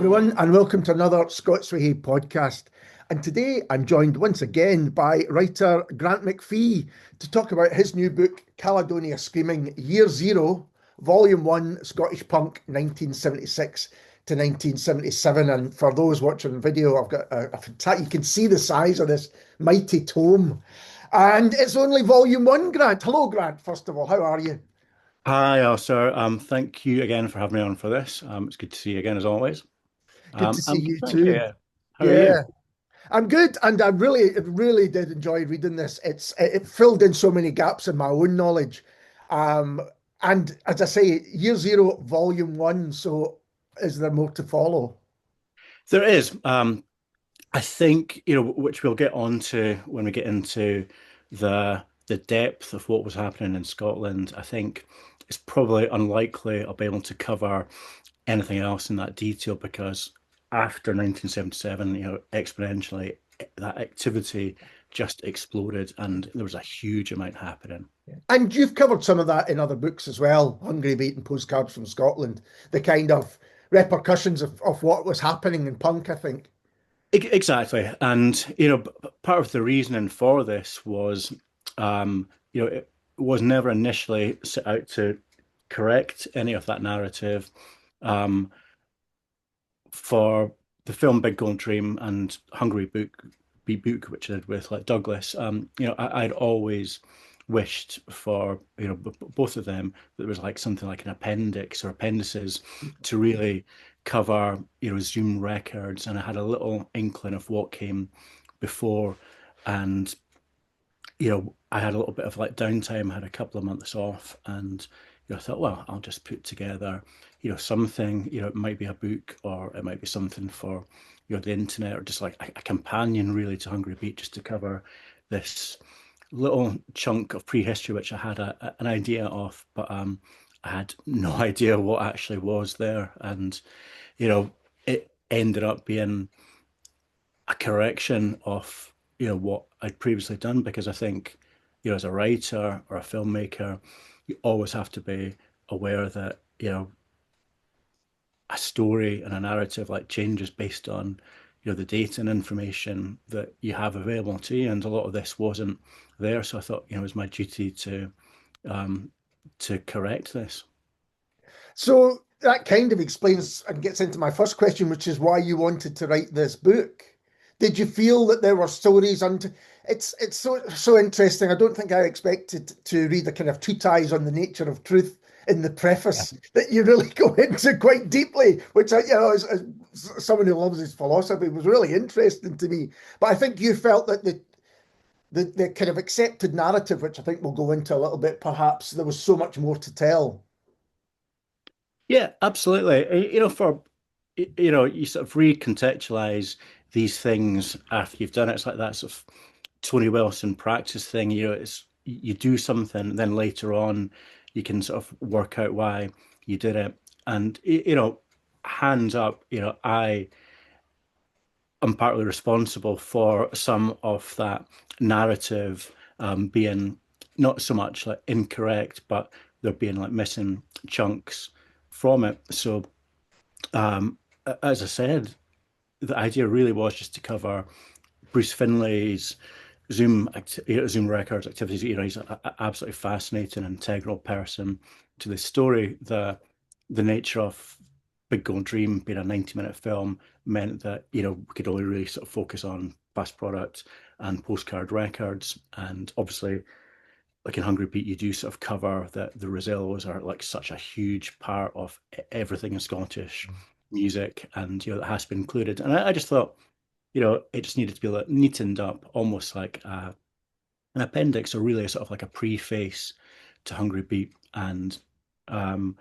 everyone, and welcome to another Scots Whay Hae podcast. And today I'm joined once again by writer Grant McPhee to talk about his new book, Caledonia Screaming, Year Zero, Volume 1, Scottish Punk, 1976 to 1977. And for those watching video, I've got you can see the size of this mighty tome. And it's only Volume 1, Grant. Hello, Grant, first of all. How are you? Hi, Alistair. Thank you again for having me on for this. It's good to see you again as always. Good to see you Thank you. too. Yeah. How are you? Yeah. I'm good, and I really did enjoy reading this. It filled in so many gaps in my own knowledge, um, and as I say, Year Zero, Volume 1. So, is there more to follow? There is. I think, which we'll get onto when we get into the depth of what was happening in Scotland. I think it's probably unlikely I'll be able to cover anything else in that detail because after 1977, exponentially that activity just exploded and there was a huge amount happening. And you've covered some of that in other books as well, Hungry Beat and Postcards from Scotland, the kind of repercussions of what was happening in punk, I think. Exactly. And, part of the reasoning for this was, it was never initially set out to correct any of that narrative. Um, for the film Big Gold Dream and Hungry Beat Book, which I did with like Douglas, I'd always wished for, both of them, that there was like something like an appendix or appendices to really cover, Zoom records. And I had a little inkling of what came before. And, I had a little bit of like downtime, I had a couple of months off, and I thought, well, I'll just put together, something, it might be a book or it might be something for, the internet or just like a companion really to Hungry Beat, just to cover this little chunk of prehistory, which I had an idea of, but I had no idea what actually was there. And, it ended up being a correction of what I'd previously done, because I think as a writer or a filmmaker, you always have to be aware that a story and a narrative like changes based on the data and information that you have available to you, and a lot of this wasn't there. So I thought it was my duty um, to correct this. So that kind of explains and gets into my first question, which is why you wanted to write this book. Did you feel that there were stories and it's so interesting. I don't think I expected to read a kind of treatise on the nature of truth in the preface that you really go into quite deeply, which as someone who loves his philosophy, was really interesting to me. But I think you felt that the kind of accepted narrative, which I think we'll go into a little bit, perhaps there was so much more to tell. Yeah, absolutely. You sort of recontextualize these things after you've done it. It's like that sort of Tony Wilson practice thing. It's you do something, then later on you can sort of work out why you did it. And hands up, I am partly responsible for some of that narrative being not so much like incorrect, but there being like missing chunks from it. So, um, as I said, the idea really was just to cover Bruce Finlay's Zoom Records activities. He's an absolutely fascinating, integral person to this story. The nature of Big Gold Dream being a 90-minute film meant that we could only really sort of focus on Fast Product and Postcard Records, and obviously, like in Hungry Beat, you do sort of cover that the Rosellos are like such a huge part of everything in Scottish music, and that has to be included. And I just thought, it just needed to be like neatened up, almost like an appendix, or really a sort of like a preface to Hungry Beat. And um,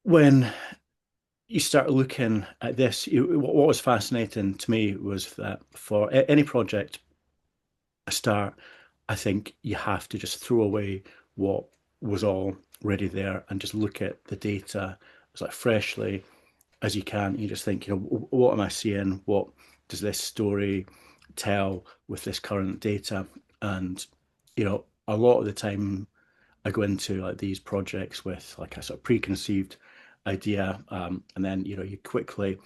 when you start looking at this, what was fascinating to me was that for any project, a start, I think you have to just throw away what was already there and just look at the data as like freshly as you can. You just think, what am I seeing? What does this story tell with this current data? And a lot of the time I go into like these projects with like a sort of preconceived idea, and then you quickly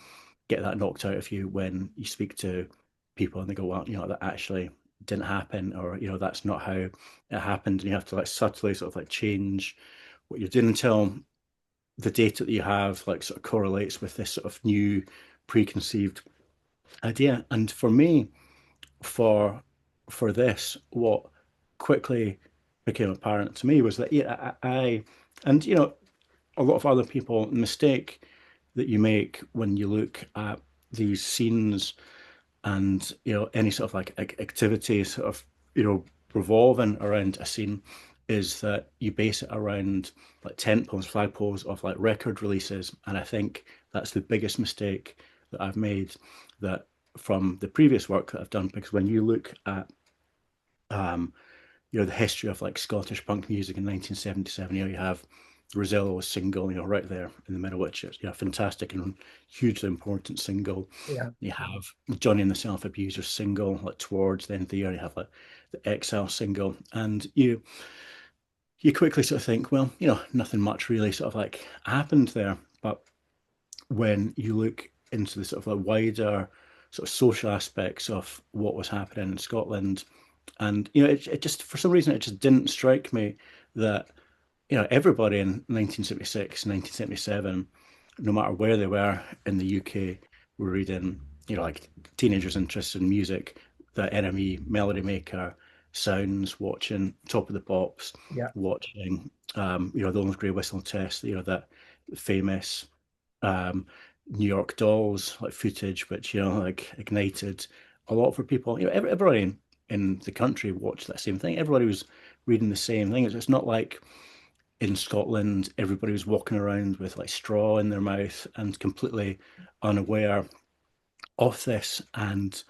get that knocked out of you when you speak to people and they go, well, that actually didn't happen, or that's not how it happened, and you have to like subtly sort of like change what you're doing until the data that you have like sort of correlates with this sort of new preconceived idea. And for me, for this, what quickly became apparent to me was that and a lot of other people, mistake that you make when you look at these scenes and any sort of like activity sort of revolving around a scene, is that you base it around like tent poles, flag poles of like record releases. And I think that's the biggest mistake that I've made, that from the previous work that I've done, because when you look at um the history of like Scottish punk music in 1977, you have Rosillo's single, right there in the middle, which is fantastic and hugely important single. Yeah. You have Johnny and the Self Abusers single, like towards the end of the year. You have like the Exile single, and you quickly sort of think, well, nothing much really sort of like happened there. But when you look into the sort of like wider sort of social aspects of what was happening in Scotland, and it just, for some reason, it just didn't strike me that everybody in 1976, 1977, no matter where they were in the UK, were reading, like teenagers interested in music, the NME, Melody Maker, Sounds, watching Top of the Pops, Yeah. watching, the Old Grey Whistle Test, that famous um, New York Dolls like footage, which like ignited a lot for people. Everybody in the country watched that same thing. Everybody was reading the same thing. It's not like in Scotland, everybody was walking around with like straw in their mouth and completely unaware of this. And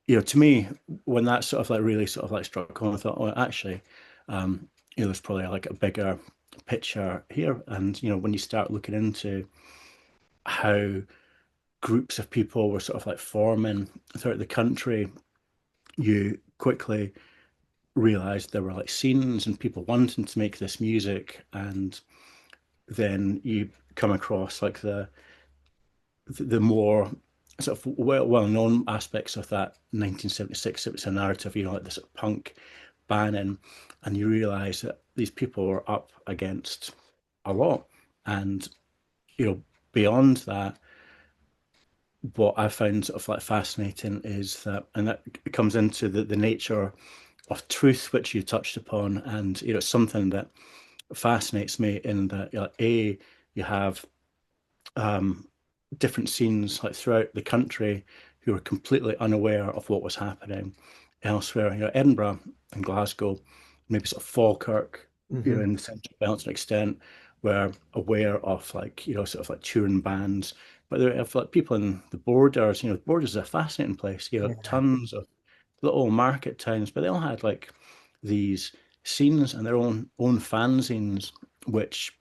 to me, when that sort of like really sort of like struck home, I thought, oh, actually, there's probably like a bigger picture here. And when you start looking into how groups of people were sort of like forming throughout the country, you quickly realized there were like scenes and people wanting to make this music. And then you come across like the more sort of well-known aspects of that 1976. It was a narrative, like this sort of punk banning, and you realize that these people were up against a lot. And beyond that, what I found sort of like fascinating is that, and that comes into the nature of truth, which you touched upon, and something that fascinates me in that, you have um, different scenes like throughout the country who were completely unaware of what was happening elsewhere. Edinburgh and Glasgow, maybe sort of Falkirk, Hmm. in the central belt to an extent, were aware of like sort of like touring bands. But there have like people in the borders. The borders is a fascinating place. Yeah. Tons of little market towns, but they all had like these scenes and their own fanzines, which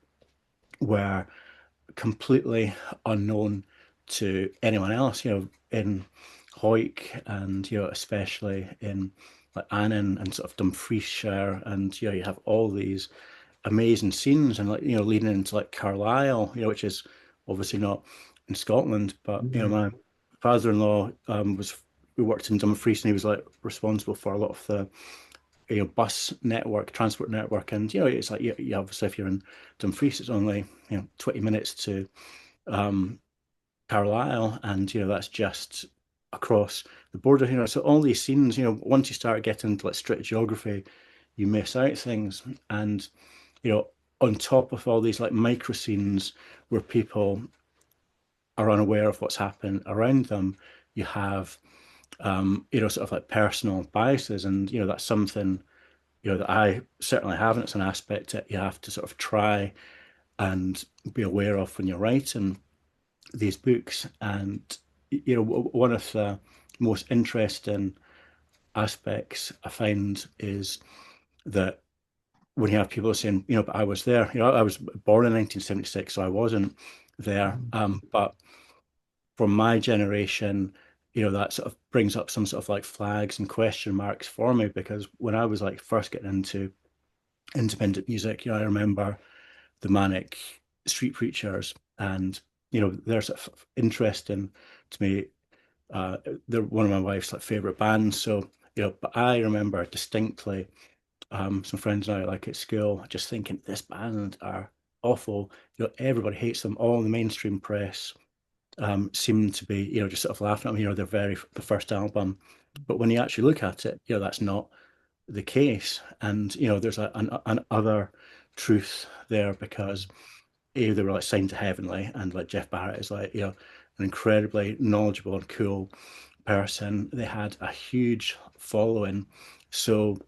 were completely unknown to anyone else, in Hawick, and especially in like Annan and sort of Dumfriesshire, and you have all these amazing scenes, and like leading into like Carlisle, which is obviously not in Scotland, but Hmm. my father-in-law was who worked in Dumfries, and he was like responsible for a lot of the bus network, transport network. And it's like you obviously, if you're in Dumfries, it's only 20 minutes to um Carlisle, and that's just across the border. So all these scenes, once you start getting into like strict geography, you miss out things. And you know on top of all these like micro scenes where people are unaware of what's happening around them, you have sort of like personal biases. And that's something that I certainly have, and it's an aspect that you have to sort of try and be aware of when you're writing these books. And one of the most interesting aspects I find is that when you have people saying, but I was there, I was born in 1976, so I wasn't there. But from my generation, that sort of brings up some sort of like flags and question marks for me, because when I was like first getting into independent music, I remember the Manic Street Preachers and they're sort of interesting to me. They're one of my wife's like favorite bands. So but I remember distinctly some friends now like at school just thinking this band are awful. Everybody hates them. All the mainstream press seem to be just sort of laughing at them. The first album, but when you actually look at it, that's not the case. And there's an other truth there because they were like signed to Heavenly, and like Jeff Barrett is like an incredibly knowledgeable and cool person. They had a huge following. So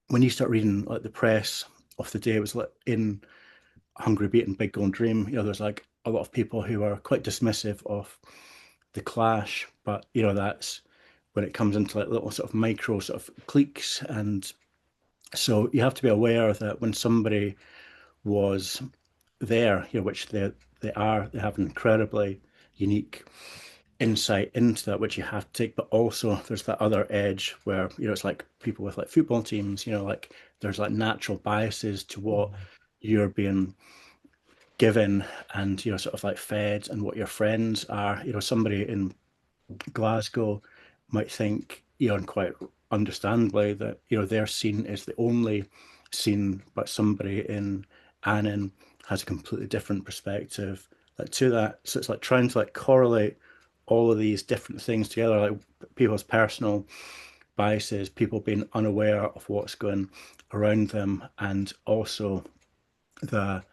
when you start reading like the press of the day, it was like in Hungry Beat and Big Golden Dream, there's like a lot of people who are quite dismissive of the Clash, but that's when it comes into like little sort of micro sort of cliques. And so you have to be aware that when somebody was there, which they have an incredibly unique insight into that, which you have to take. But also, there's that other edge where it's like people with like football teams. Like there's like natural biases to what you're being given and sort of like fed, and what your friends are. Somebody in Glasgow might think, and quite understandably, that their scene is the only scene, but somebody in Annan has a completely different perspective like to that. So it's like trying to like correlate all of these different things together, like people's personal biases, people being unaware of what's going around them, and also the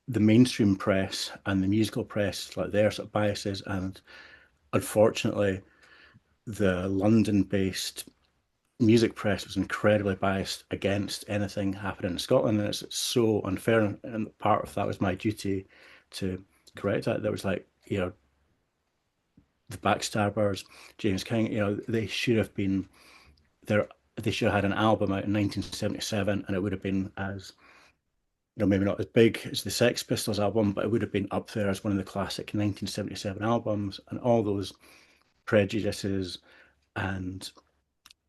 the mainstream press and the musical press, like their sort of biases, and unfortunately the London-based music press was incredibly biased against anything happening in Scotland, and it's so unfair. And part of that was my duty to correct that. There was like, the Backstabbers, James King, they should have been there. They should have had an album out in 1977, and it would have been as maybe not as big as the Sex Pistols album, but it would have been up there as one of the classic 1977 albums. And all those prejudices and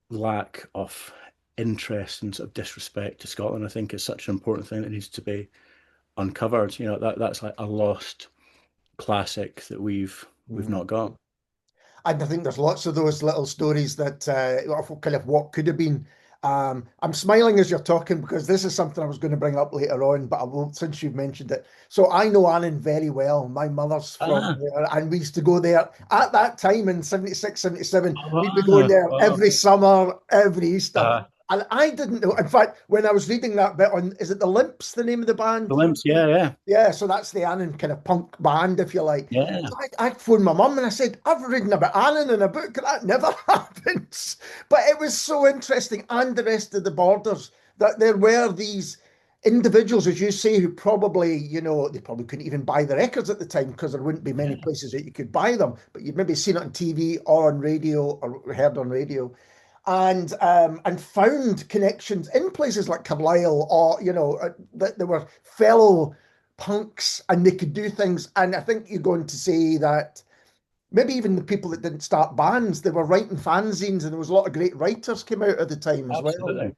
lack of interest and sort of disrespect to Scotland, I think, is such an important thing that needs to be uncovered. That's like a lost classic that we've Mm. not got. And I think there's lots of those little stories that of kind of what could have been. I'm smiling as you're talking because this is something I was going to bring up later on, but I won't since you've mentioned it. So I know Annan very well. My mother's from Ah, there, and we used to go there at that time in 76, 77. We'd be going wow, there wow. every summer, every Easter. Uh, And I didn't know. In fact, when I was reading that bit on, is it the Limps, the name of the the band? Limps, yeah, yeah, Yeah, so that's the Annan kind of punk band, if you like. yeah, So I phoned my mum and I said, I've written about Annan in a book. That never happens. But it was so interesting, and the rest of the borders, that there were these individuals, as you say, who probably, they probably couldn't even buy the records at the time because there wouldn't be many yeah, places that you could buy them. But you'd maybe seen it on TV or on radio or heard on radio and found connections in places like Carlisle, or that there were fellow punks and they could do things. And I think you're going to say that maybe even the people that didn't start bands, they were writing fanzines, and there was a lot of great writers came out at the time as well.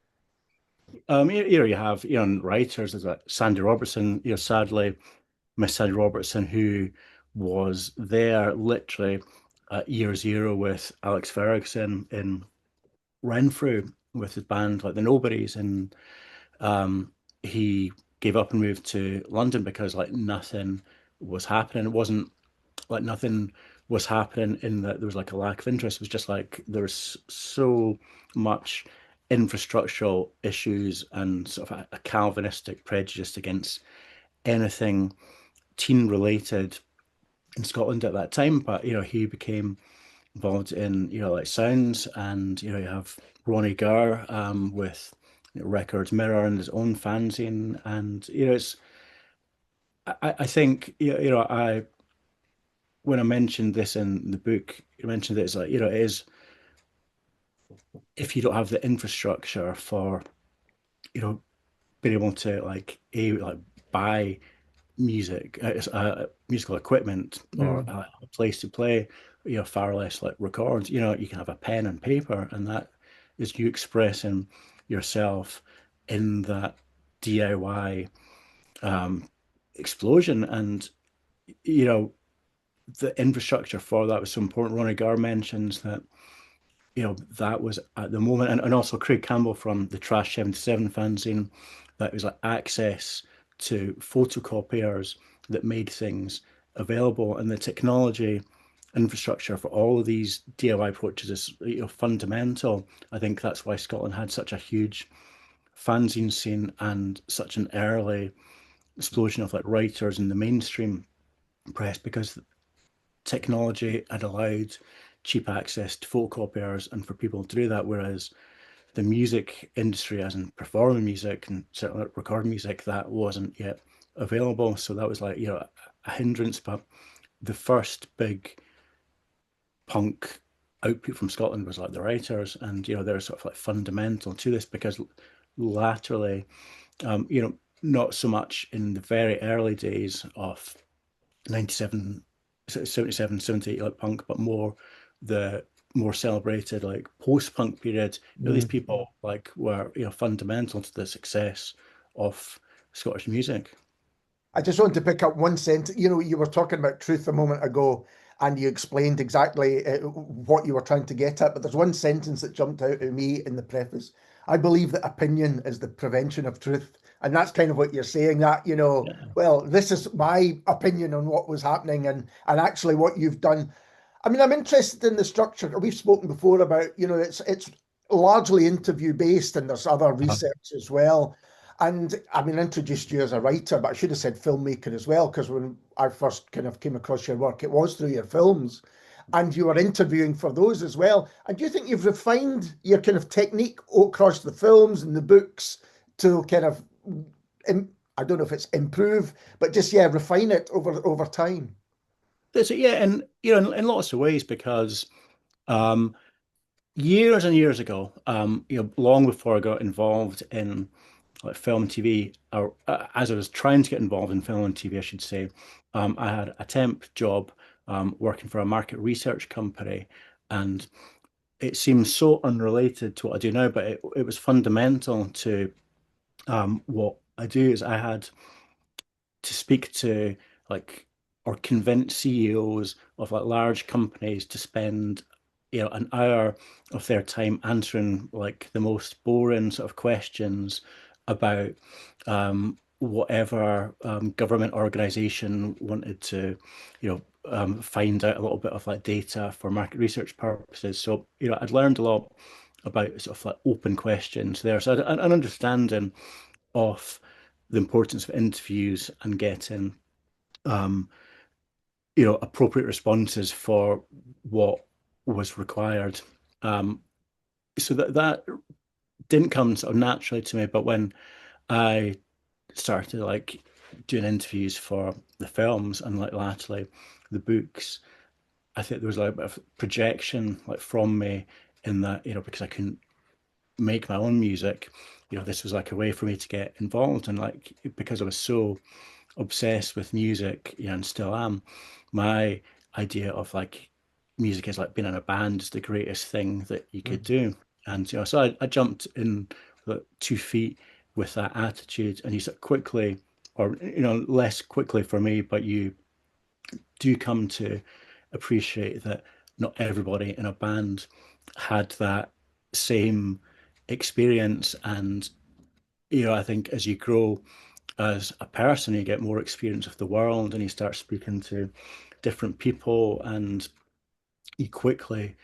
absolutely. You have writers. There's like Sandy Robertson. Sadly, Miss Sandy Robertson, who was there literally at year zero with Alex Ferguson in Renfrew with his band like the Nobodies, and he gave up and moved to London because like nothing was happening. It wasn't like nothing was happening in that there was like a lack of interest. It was just like there was so much infrastructural issues and sort of a Calvinistic prejudice against anything teen related in Scotland at that time. But he became involved in like sounds, and you have Ronnie Garr with Records Mirror and his own fanzine, and it's I think I when I mentioned this in the book, you mentioned that it's like it is, if you don't have the infrastructure for you know being able to like buy music, musical equipment, or Mm. a place to play, far less like records. You can have a pen and paper, and that is you expressing yourself in that DIY explosion. And you know, the infrastructure for that was so important. Ronnie Garr mentions that, that was at the moment, and also Craig Campbell from the Trash 77 fanzine, that was like access to photocopiers that made things available, and the technology infrastructure for all of these DIY approaches is, fundamental. I think that's why Scotland had such a huge fanzine scene and such an early explosion of like writers in the mainstream press, because technology had allowed cheap access to photocopiers and for people to do that, whereas the music industry, as in performing music and certainly recording music, that wasn't yet available. So that was like, a hindrance. But the first big punk output from Scotland was like the writers, and they're sort of like fundamental to this, because laterally, not so much in the very early days of 97, 77, 78, like punk, but more the more celebrated like post-punk period. These Mm. people like were fundamental to the success of Scottish music. I just want to pick up one sentence. You were talking about truth a moment ago, and you explained exactly what you were trying to get at. But there's one sentence that jumped out at me in the preface. I believe that opinion is the prevention of truth. And that's kind of what you're saying, that, Yeah. well, this is my opinion on what was happening, and actually what you've done. I mean, I'm interested in the structure. We've spoken before about, it's largely interview based, and there's other Uh-huh. research as well. And I mean, I introduced you as a writer, but I should have said filmmaker as well, because when I first kind of came across your work, it was through your films, and you were interviewing for those as well. And do you think you've refined your kind of technique across the films and the books to kind of, I don't know if it's improve, but just, yeah, refine it over time? Yeah, and in lots of ways, because um, years and years ago, long before I got involved in like film and TV, or as I was trying to get involved in film and TV, I should say, I had a temp job working for a market research company, and it seems so unrelated to what I do now, but it was fundamental to what I do. Is I had to speak to like or convince CEOs of like large companies to spend an hour of their time answering like the most boring sort of questions about whatever government organization wanted to find out a little bit of like data for market research purposes. So I'd learned a lot about sort of like open questions there, so an understanding of the importance of interviews and getting um, appropriate responses for what was required. Um, so that didn't come sort of naturally to me, but when I started like doing interviews for the films and like latterly the books, I think there was like a bit of projection like from me, in that because I couldn't make my own music, this was like a way for me to get involved, and like because I was so obsessed with music, and still am. My idea of like music is like being in a band is the greatest thing that you could Mm. do. And so I jumped in with 2 feet with that attitude, and you sort of quickly, or less quickly for me, but you do come to appreciate that not everybody in a band had that same experience. And I think as you grow as a person, you get more experience of the world, and you start speaking to different people, and you quickly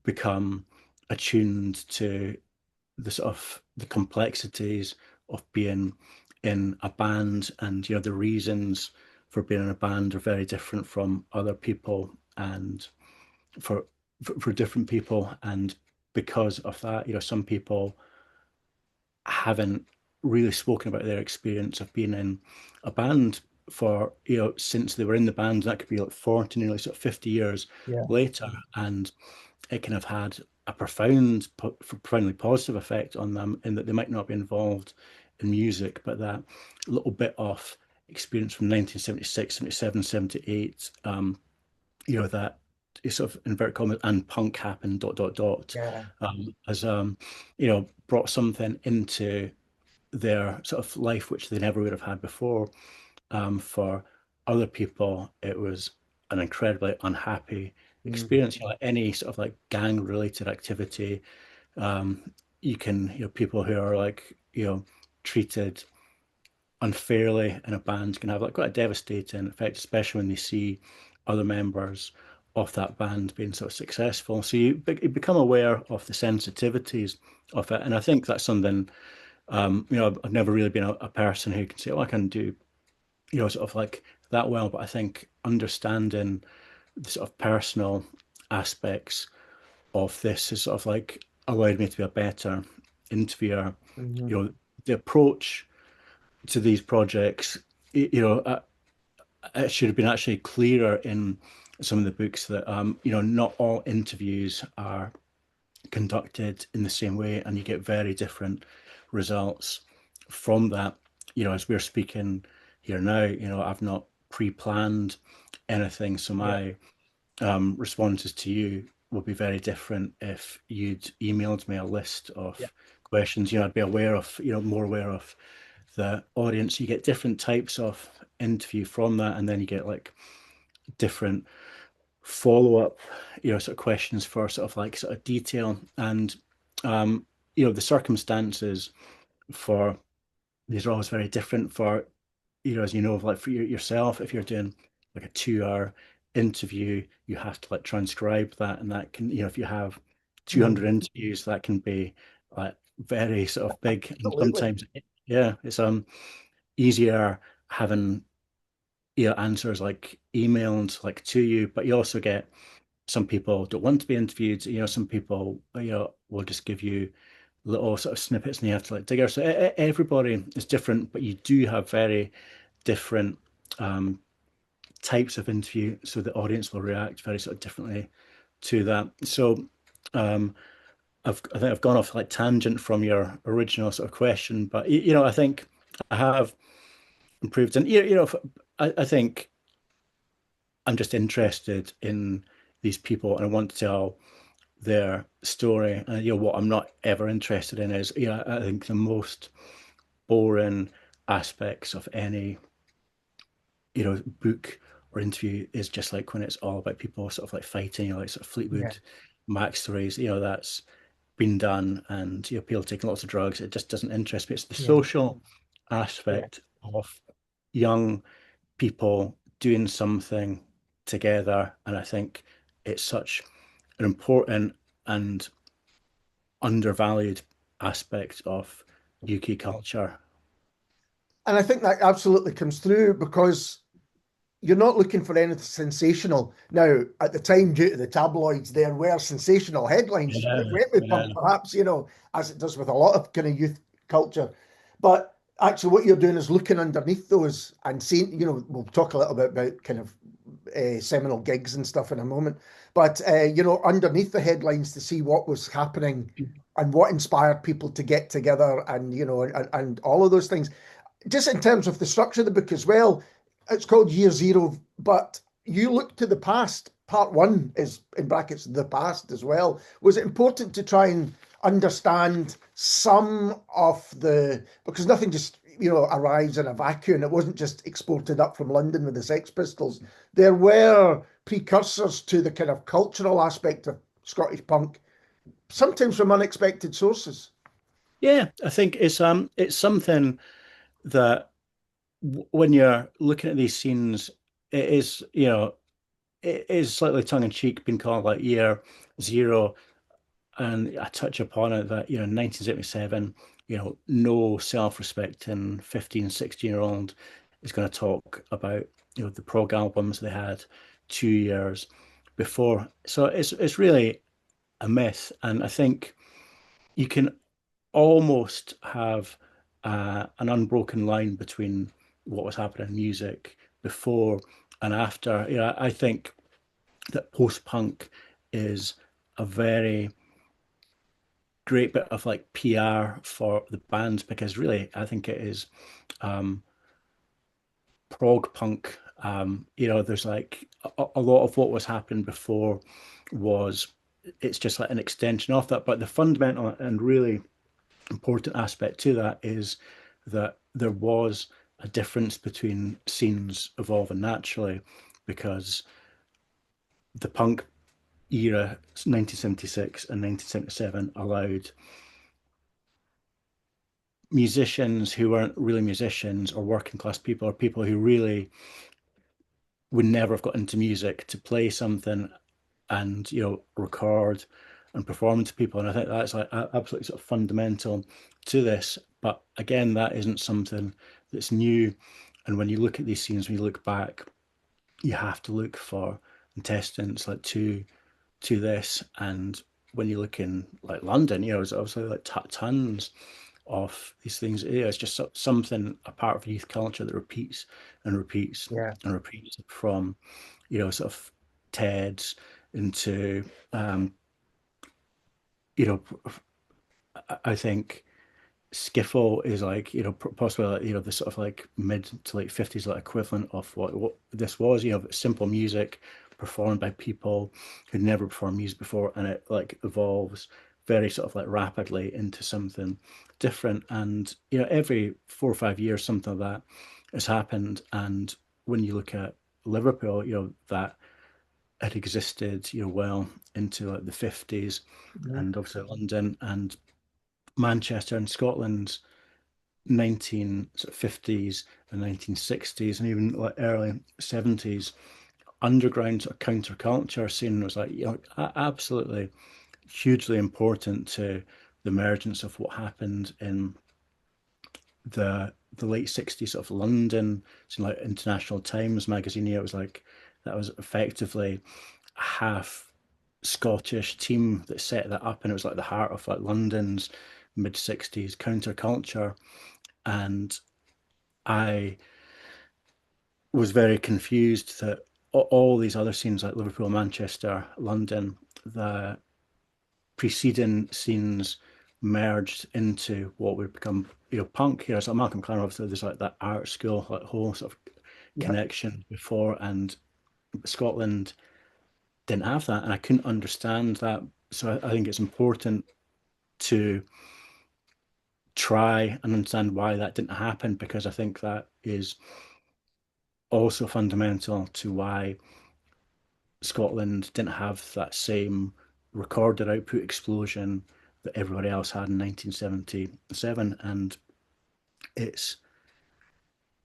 become attuned to the sort of the complexities of being in a band, and the reasons for being in a band are very different from other people, and for for different people. And because of that, some people haven't really spoken about their experience of being in a band for since they were in the band. That could be like 40, nearly sort of 50 years Yeah. later, and it can have had a profoundly positive effect on them, in that they might not be involved in music, but that little bit of experience from 1976, 77, 78, that is sort of inverted commas, and punk happened, dot, dot, dot, Yeah. has brought something into their sort of life which they never would have had before, for other people, it was an incredibly unhappy Mm. experience. You know, like any sort of like gang related activity, um, people who are like, treated unfairly in a band can have like quite a devastating effect, especially when they see other members of that band being sort of successful. So you become aware of the sensitivities of it, and I think that's something. I've never really been a person who can say, "Oh, I can do," sort of like that well. But I think understanding the sort of personal aspects of this has sort of like allowed me to be a better interviewer. Mhm. You know, the approach to these projects, it should have been actually clearer in some of the books that not all interviews are conducted in the same way, and you get very different results from that. As we're speaking here now, I've not pre-planned anything, so Yeah. my responses to you would be very different if you'd emailed me a list Yeah. of questions. I'd be aware of, more aware of the audience. You get different types of interview from that, and then you get like different follow-up, sort of questions for sort of like sort of detail. And the circumstances for these are always very different for, as you know, like for yourself, if you're doing like a 2 hour interview, you have to like transcribe that, and that can, if you have Mhm. 200 interviews, that can be like very sort of big, and Absolutely. sometimes, yeah, it's easier having, answers like emailed like to you, but you also get some people don't want to be interviewed. Some people, will just give you little sort of snippets, and you have to like dig out. So everybody is different, but you do have very different um, types of interview, so the audience will react very sort of differently to that. So um, I think I've gone off like tangent from your original sort of question, but I think I have improved, and I think I'm just interested in these people, and I want to tell their story. And what I'm not ever interested in is, I think the most boring aspects of any, book or interview is just like when it's all about people sort of like fighting, like sort of Yeah. Fleetwood Mac stories. That's been done, and people taking lots of drugs. It just doesn't interest me. It's the Yeah. social Yeah. aspect of young people doing something together, and I think it's such an important and undervalued aspect of UK culture. And I think that absolutely comes through because you're not looking for anything sensational. Now, at the time, due to the tabloids, there were sensational headlines, Yeah, correct me, yeah, perhaps, as it does with a lot of kind of youth culture. But actually, what you're doing is looking underneath those and seeing, we'll talk a little bit about kind of seminal gigs and stuff in a moment. But, underneath the headlines to see what was happening and what inspired people to get together and, and all of those things just in terms of the structure of the book as well, it's called Year Zero, but you look to the past. Part one is in brackets the past as well. Was it important to try and understand some of the because nothing just arrives in a vacuum. It wasn't just exported up from London with the Sex Pistols. There were precursors to the kind of cultural aspect of Scottish punk, sometimes from unexpected sources. yeah. I think it's something that when you're looking at these scenes, it is it is slightly tongue in cheek being called like Year Zero, and I touch upon it that 1977, no self-respecting 15, 16-year-old is going to talk about the prog albums they had 2 years before. So it's really a myth, and I think you can almost have an unbroken line between what was happening in music before and after. I think that post-punk is a very great bit of like PR for the bands, because really I think it is um, prog punk. There's like a lot of what was happening before was it's just like an extension of that. But the fundamental and really important aspect to that is that there was a difference between scenes evolving naturally, because the punk era, 1976 and 1977, allowed musicians who weren't really musicians, or working class people, or people who really would never have got into music, to play something and record and perform to people. And I think that's like absolutely sort of fundamental to this. But again, that isn't something that's new. And when you look at these scenes, when you look back, you have to look for antecedents like to this. And when you look in like London, it's obviously like tons of these things. It's just something, a part of youth culture that repeats and repeats Yeah. and repeats, from sort of Ted's into um, you know I think skiffle is like possibly like, the sort of like mid to late 50s, like equivalent of what this was, simple music performed by people who'd never performed music before, and it like evolves very sort of like rapidly into something different. And every 4 or 5 years something like that has happened. And when you look at Liverpool, that had existed well into like the 50s, Mhm. and obviously London and Manchester and Scotland, 1950s and 1960s, and even like early 70s, underground sort of counterculture scene was like absolutely hugely important to the emergence of what happened in the late 60s, sort of London. So like International Times magazine, it was like that was effectively a half Scottish team that set that up, and it was like the heart of like London's mid 60s counterculture. And I was very confused that all these other scenes like Liverpool, Manchester, London, the preceding scenes merged into what would become punk here. So Malcolm Clan, obviously there's like that art school, like whole sort of Yeah. connection before, and Scotland didn't have that, and I couldn't understand that. So I think it's important to try and understand why that didn't happen, because I think that is also fundamental to why Scotland didn't have that same recorded output explosion that everybody else had in 1977. And it's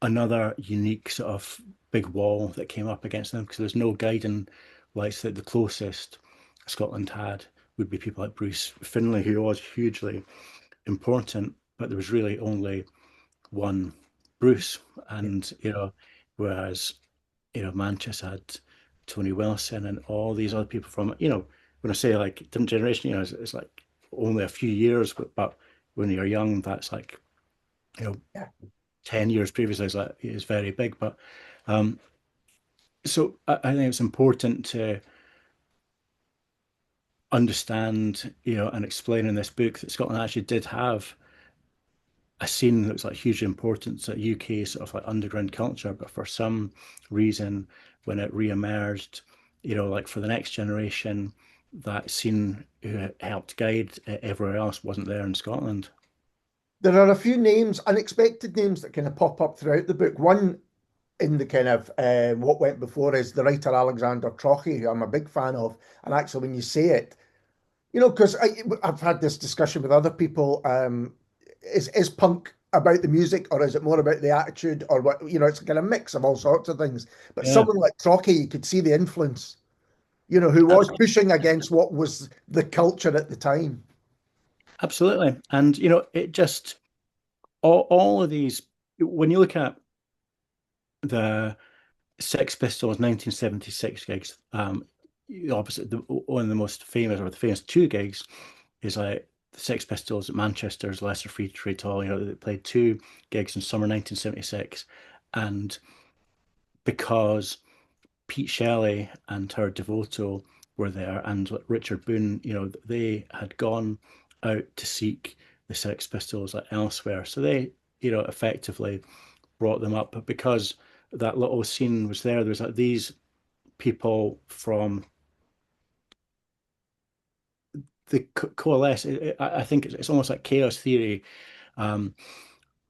another unique sort of big wall that came up against them, because there's no guiding lights. That the closest Scotland had would be people like Bruce Finlay, who was hugely important, but there was really only one Bruce. Yeah. And whereas Manchester had Tony Wilson and all these other people from, when I say like different generation, it's like only a few years, but when you're young, that's like, you know, Yeah. 10 years previously is like, is very big. But um, so I think it's important to understand, and explain in this book that Scotland actually did have a scene that was like hugely important to UK sort of like underground culture, but for some reason, when it re-emerged, like for the next generation, that scene who helped guide everywhere else wasn't there in Scotland. There are a few names, unexpected names that kind of pop up throughout the book. One in the kind of what went before is the writer Alexander Trochy, who I'm a big fan of. And actually, when you say it, because I've had this discussion with other people. Is punk about the music, or is it more about the attitude, or what? It's a kind of mix of all sorts of things. But Yeah, someone like Trochy, you could see the influence. Who was absolutely. pushing against what was the culture at the time. Absolutely. And, it just, all of these, when you look at the Sex Pistols 1976 gigs, opposite one of the most famous, or the famous two gigs, is like the Sex Pistols at Manchester's Leicester Free Trade Hall. They played two gigs in summer 1976, and because Pete Shelley and her Devoto were there, and Richard Boone, they had gone out to seek the Sex Pistols like elsewhere, so they, effectively brought them up. But because that little scene was there, there's like these people from the coalesce. I think it's almost like chaos theory. Um,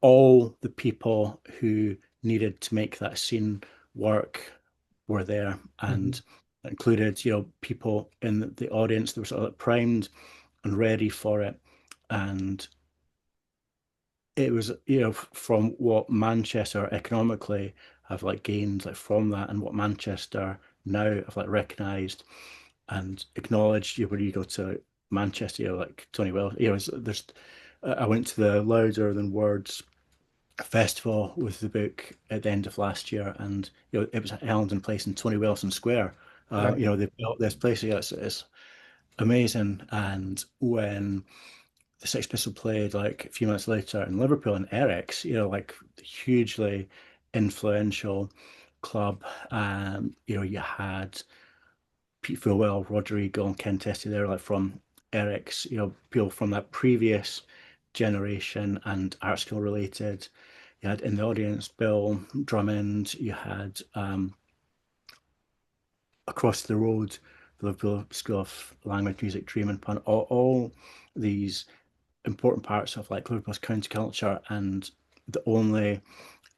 all the people who needed to make that scene work were there, Mhm. and included, people in the audience that were sort of like primed and ready for it. And it was, from what Manchester economically have like gained like from that, and what Manchester now have like recognized and acknowledged. When you go to Manchester, like Tony Wells, there's I went to the Louder Than Words festival with the book at the end of last year, and it was held in place in Tony Wilson Square. Right. They built this place. Yeah, it's amazing. And when the Sex Pistols played like a few months later in Liverpool and Eric's, like hugely influential club. You had Pete Fullwell, Rodrigo, and Ken Testy there, like from Eric's, people from that previous generation and art school related. You had in the audience Bill Drummond. You had across the road the Liverpool School of Language, Music, Dream, and Pun. All these important parts of like Liverpool's county culture, and the only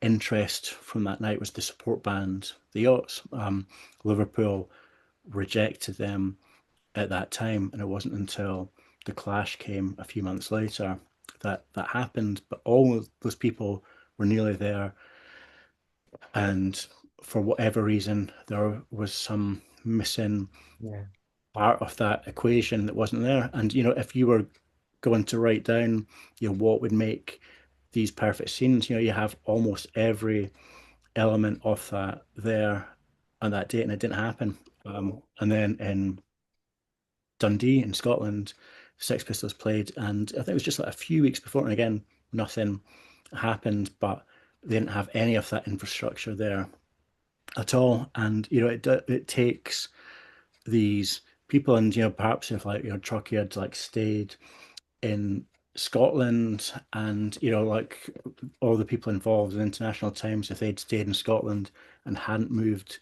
interest from that night was the support band, the Yachts. Liverpool rejected them at that time, and it wasn't until the clash came a few months later that that happened. But all of those people were nearly there, and for whatever reason, there was some missing Yeah. part of that equation that wasn't there. And if you were going to write down, what would make these perfect scenes, you have almost every element of that there on that date, and it didn't happen. And then in Dundee in Scotland, Sex Pistols played, and I think it was just like a few weeks before, and again, nothing happened, but they didn't have any of that infrastructure there at all. And it takes these people, and perhaps if like Truckee had like stayed in Scotland, and like all the people involved in International Times, if they'd stayed in Scotland and hadn't moved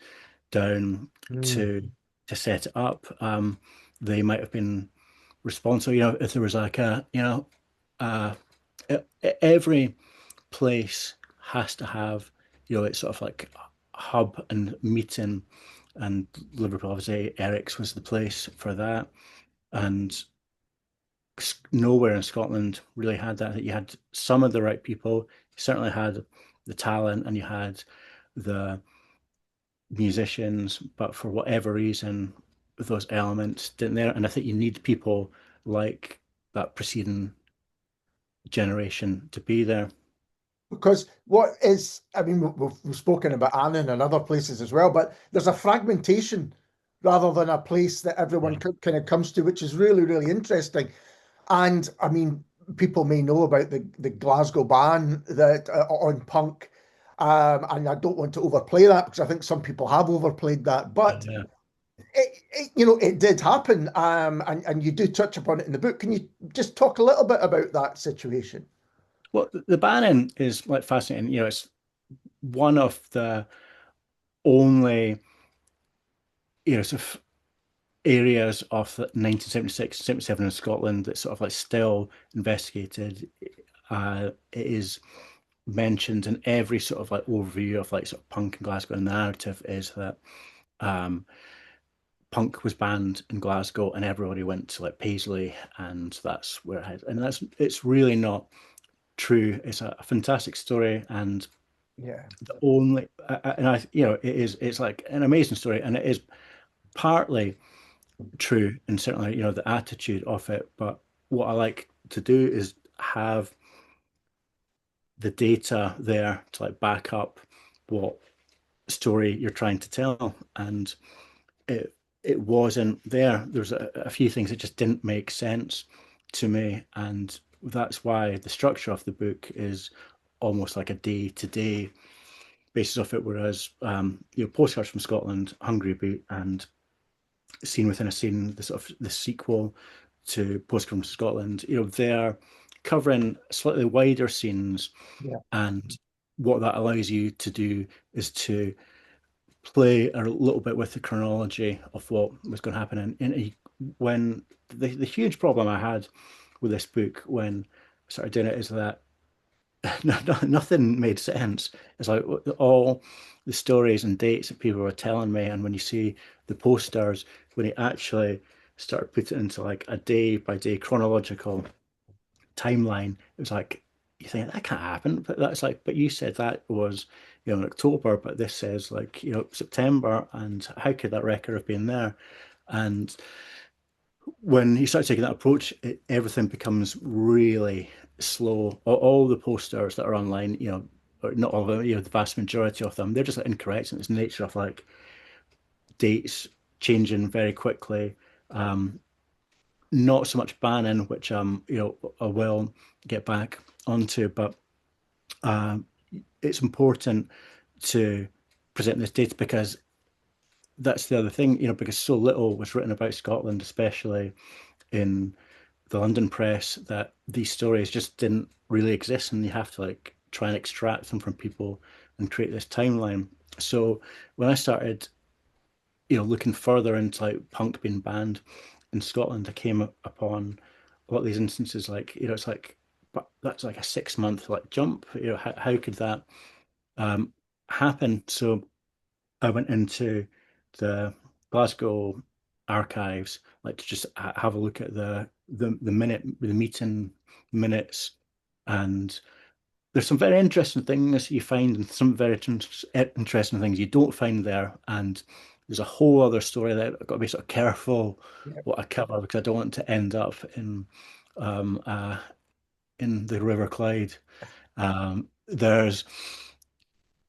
down Mm. to set it up, they might have been responsible. If there was like uh, every place has to have, it's sort of like hub and meeting, and Liverpool, obviously, Eric's was the place for that, and nowhere in Scotland really had that. That you had some of the right people, you certainly had the talent, and you had the musicians, but for whatever reason, those elements didn't there. And I think you need people like that preceding generation to be there. Because what is, I mean, we've spoken about Annan and other places as well, but there's a fragmentation rather than a place that everyone Yeah. kind of comes to, which is really, really interesting. And I mean, people may know about the Glasgow ban that on punk, and I don't want to overplay that because I think some people have overplayed that, but Yeah. it did happen, and you do touch upon it in the book. Can you just talk a little bit about that situation? Well, the Bannon is like fascinating. It's one of the only, sort of areas of the 1976, 77 in Scotland that's sort of like still investigated. It is mentioned in every sort of like overview of like sort of punk in Glasgow. And the narrative is that um, punk was banned in Glasgow, and everybody went to like Paisley, and that's where it had. And it's really not true. It's a fantastic story, and Yeah. the only and I it's like an amazing story, and it is partly true, and certainly the attitude of it. But what I like to do is have the data there to like back up what story you're trying to tell, and it wasn't there. There's a few things that just didn't make sense to me, and that's why the structure of the book is almost like a day-to-day basis of it. Whereas Postcards from Scotland, Hungry Boot, and Scene Within a Scene, the sort of the sequel to Postcards from Scotland, they're covering slightly wider scenes, Yeah. and what that allows you to do is to play a little bit with the chronology of what was going to happen. And when the huge problem I had with this book when I started doing it is that nothing made sense. It's like all the stories and dates that people were telling me, and when you see the posters, when you actually started putting it into like a day by day chronological timeline, it was like you think that can't happen. But that's like, but you said that was, in October, but this says like, September, and how could that record have been there? And when you start taking that approach, everything becomes really slow. All the posters that are online, or not all of them, the vast majority of them, they're just like incorrect. And it's the nature of like dates changing very quickly. Um, Not so much banning, which I will get back onto, but um, it's important to present this data because that's the other thing, because so little was written about Scotland, especially in the London press, that these stories just didn't really exist, and you have to like try and extract them from people and create this timeline. So when I started, looking further into like punk being banned in Scotland, I came upon a lot of these instances. Like, it's like, but that's like a 6 month like jump. How could that um, happen? So I went into the Glasgow archives, like to just have a look at the meeting minutes, and there's some very interesting things you find, and some very interesting things you don't find there. And there's a whole other story that I've got to be sort of careful Yeah. what I cover because I don't want to end up um, uh, in the River Clyde. There's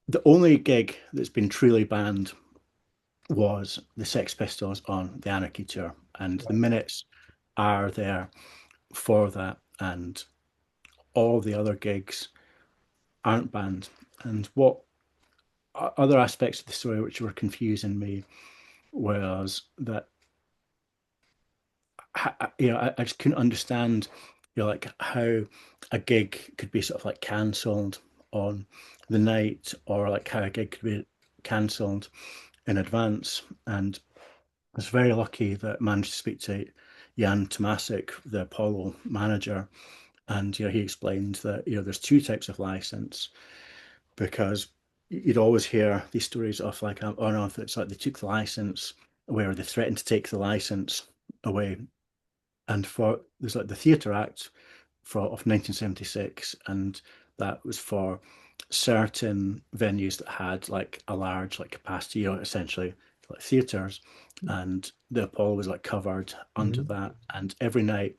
the only gig that's been truly banned was the Sex Pistols on the Anarchy tour, and the Right. minutes are there for that, and all the other gigs aren't banned. And what other aspects of the story which were confusing me was that I just couldn't understand like how a gig could be sort of like cancelled on the night, or like how a gig could be cancelled in advance. And I was very lucky that I managed to speak to Jan Tomasic, the Apollo manager, and he explained that there's two types of license, because you'd always hear these stories of like, oh no, if it's like they took the license away, or they threatened to take the license away. And for there's like the Theatre Act of 1976, and that was for certain venues that had like a large like capacity, essentially like theatres, and the Apollo was like covered under Mhm. that. And every night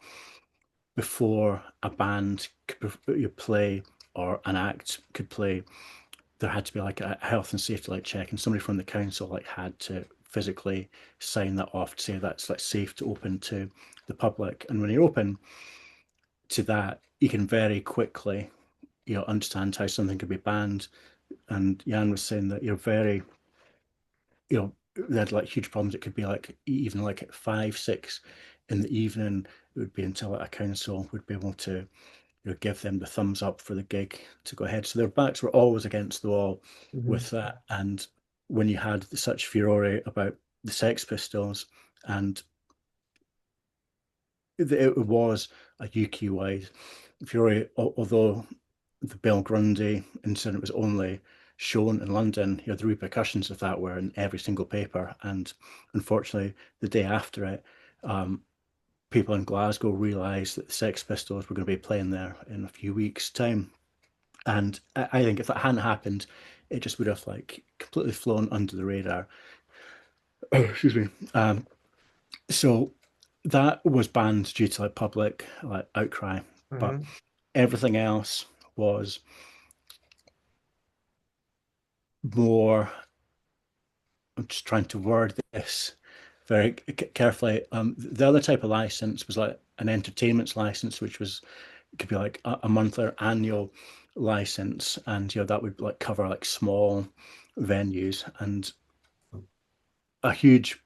before a band could play, or an act could play, there had to be like a health and safety like check, and somebody from the council like had to physically sign that off to say that's like safe to open to the public. And when you're open to that, you can very quickly understand how something could be banned. And Jan was saying that you're very they had like huge problems. It could be like even like at 5, 6 in the evening. It would be until a council would be able to give them the thumbs up for the gig to go ahead. So their backs were always against the wall Mhm. with that. And when you had such furore about the Sex Pistols, and it was a UK-wide furore, although the Belgrundy incident was only shown in London, the repercussions of that were in every single paper. And unfortunately, the day after it, um, people in Glasgow realised that the Sex Pistols were going to be playing there in a few weeks' time. And I think if that hadn't happened, it just would have like completely flown under the radar. Excuse me. So that was banned due to like public like outcry, but Mhm. everything else was more. I'm just trying to word this very carefully. The other type of license was like an entertainment's license, which was it could be like a monthly or annual license, and that would like cover like small venues. And a huge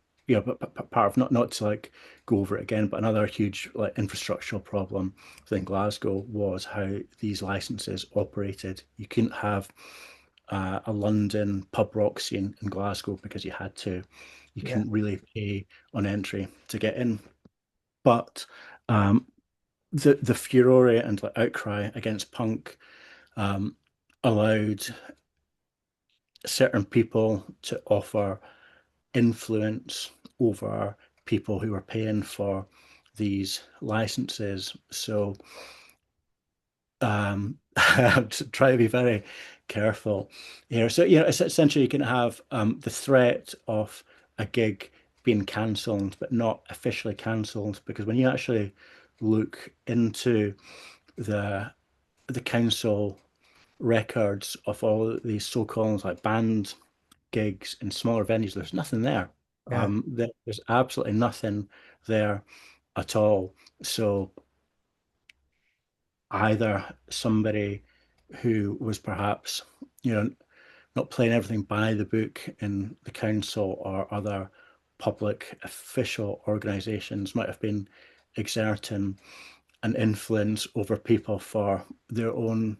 part of, not to like go over it again, but another huge like infrastructural problem within Glasgow was how these licenses operated. You couldn't have a London pub rock scene in Glasgow because you Yeah. couldn't really pay on entry to get in. But um, the furore and like outcry against punk um, allowed certain people to offer influence over people who were paying for these licenses. So I have to try to be very careful here. So, essentially you can have the threat of a gig being cancelled, but not officially cancelled, because when you actually look into the council records of all these so-called like band gigs in smaller venues, there's nothing there. Yeah, There's absolutely nothing there at all. So either somebody who was perhaps, you know, not playing everything by the book in the council or other public official organisations might have been exerting an influence over people for their own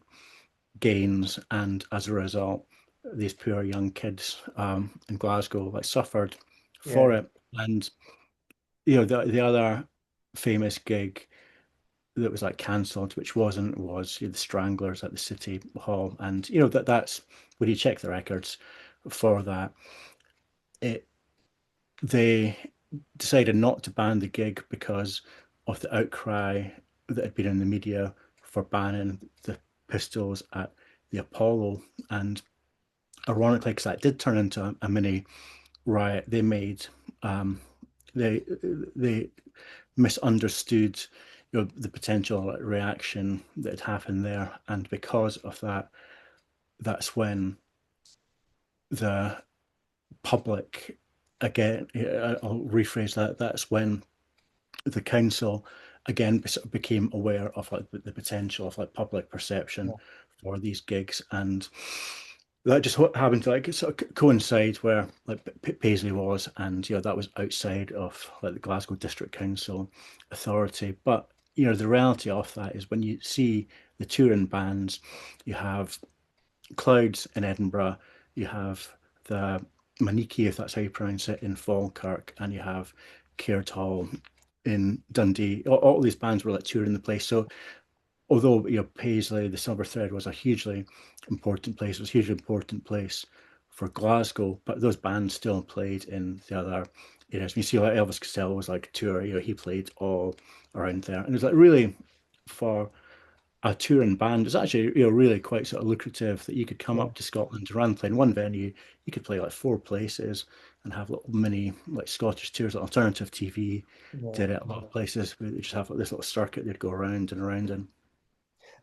gains, and as a result, these poor young kids in Glasgow like suffered for yeah, it. And the other famous gig that was like cancelled, which wasn't, was the Stranglers at the City Hall, and that's when you check the records for that, it they decided not to ban the gig because of the outcry that had been in the media for banning the pistols at the Apollo. And ironically, because that did turn into a mini riot, um, they misunderstood the potential reaction that had happened there, and because of that, that's when the public, again, I'll rephrase that, that's when the council again sort of became aware of like the potential of like public perception yeah, for these gigs. And that just happened to like sort of coincide where like Paisley was, and that was outside of like the Glasgow District Council authority. But the reality of that is when you see the touring bands, you have Clouds in Edinburgh, you have the Maniki, if that's how you pronounce it, in Falkirk, and you have Caird Hall in Dundee. All these bands were like touring the place. So although Paisley, the Silver Thread was a hugely important place, it was a hugely important place for Glasgow, but those bands still played in the other areas. When you see like Elvis Costello was like tour, he played all around there, and it was like really for a touring band. It's actually really quite sort of lucrative that you could come yeah, up to Scotland rather than playing one venue. You could play like four places and have little mini like Scottish tours. Like Alternative TV yeah. did it a lot of places where they just have like this little circuit they'd go around and around in.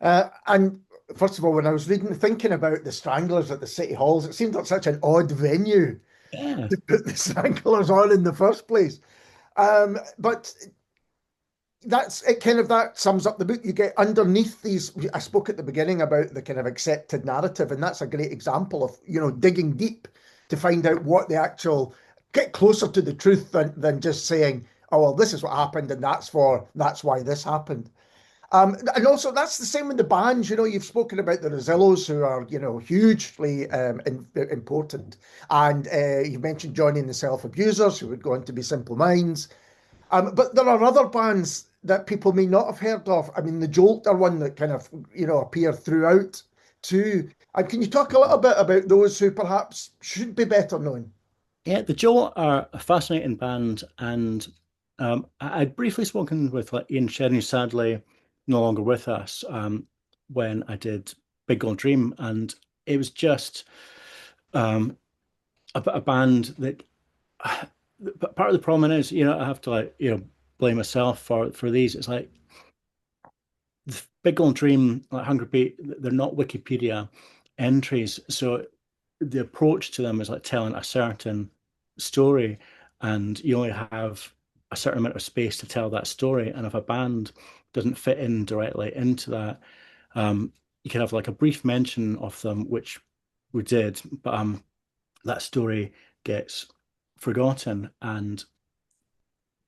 And first of all, when I was thinking about the Stranglers at the City Halls, it seemed like such an odd venue Yeah, to put the Stranglers on in the first place. But that's it, kind of that sums up the book. You get underneath these. I spoke at the beginning about the kind of accepted narrative, and that's a great example of digging deep to find out what the actual get closer to the truth than just saying, oh well, this is what happened, and that's why this happened. And also that's the same with the bands. You've spoken about the Rosillos, who are hugely important, and you mentioned joining the Self Abusers, who would go on to be Simple Minds. But there are other bands that people may not have heard of. I mean, the Jolt are one that kind of appear throughout too. And can you talk a little bit about those who perhaps should be better known? yeah. The Joel are a fascinating band, and I'd briefly spoken with like Ian Sherry, who's sadly no longer with us, when I did Big Gold Dream, and it was just um, a band that part of the problem is, I have to like, blame myself for these. It's like the Big Old Dream, like Hunger Beat, they're not Wikipedia entries. So the approach to them is like telling a certain story, and you only have a certain amount of space to tell that story. And if a band doesn't fit in directly into that, you can have like a brief mention of them, which we did, but that story gets forgotten. And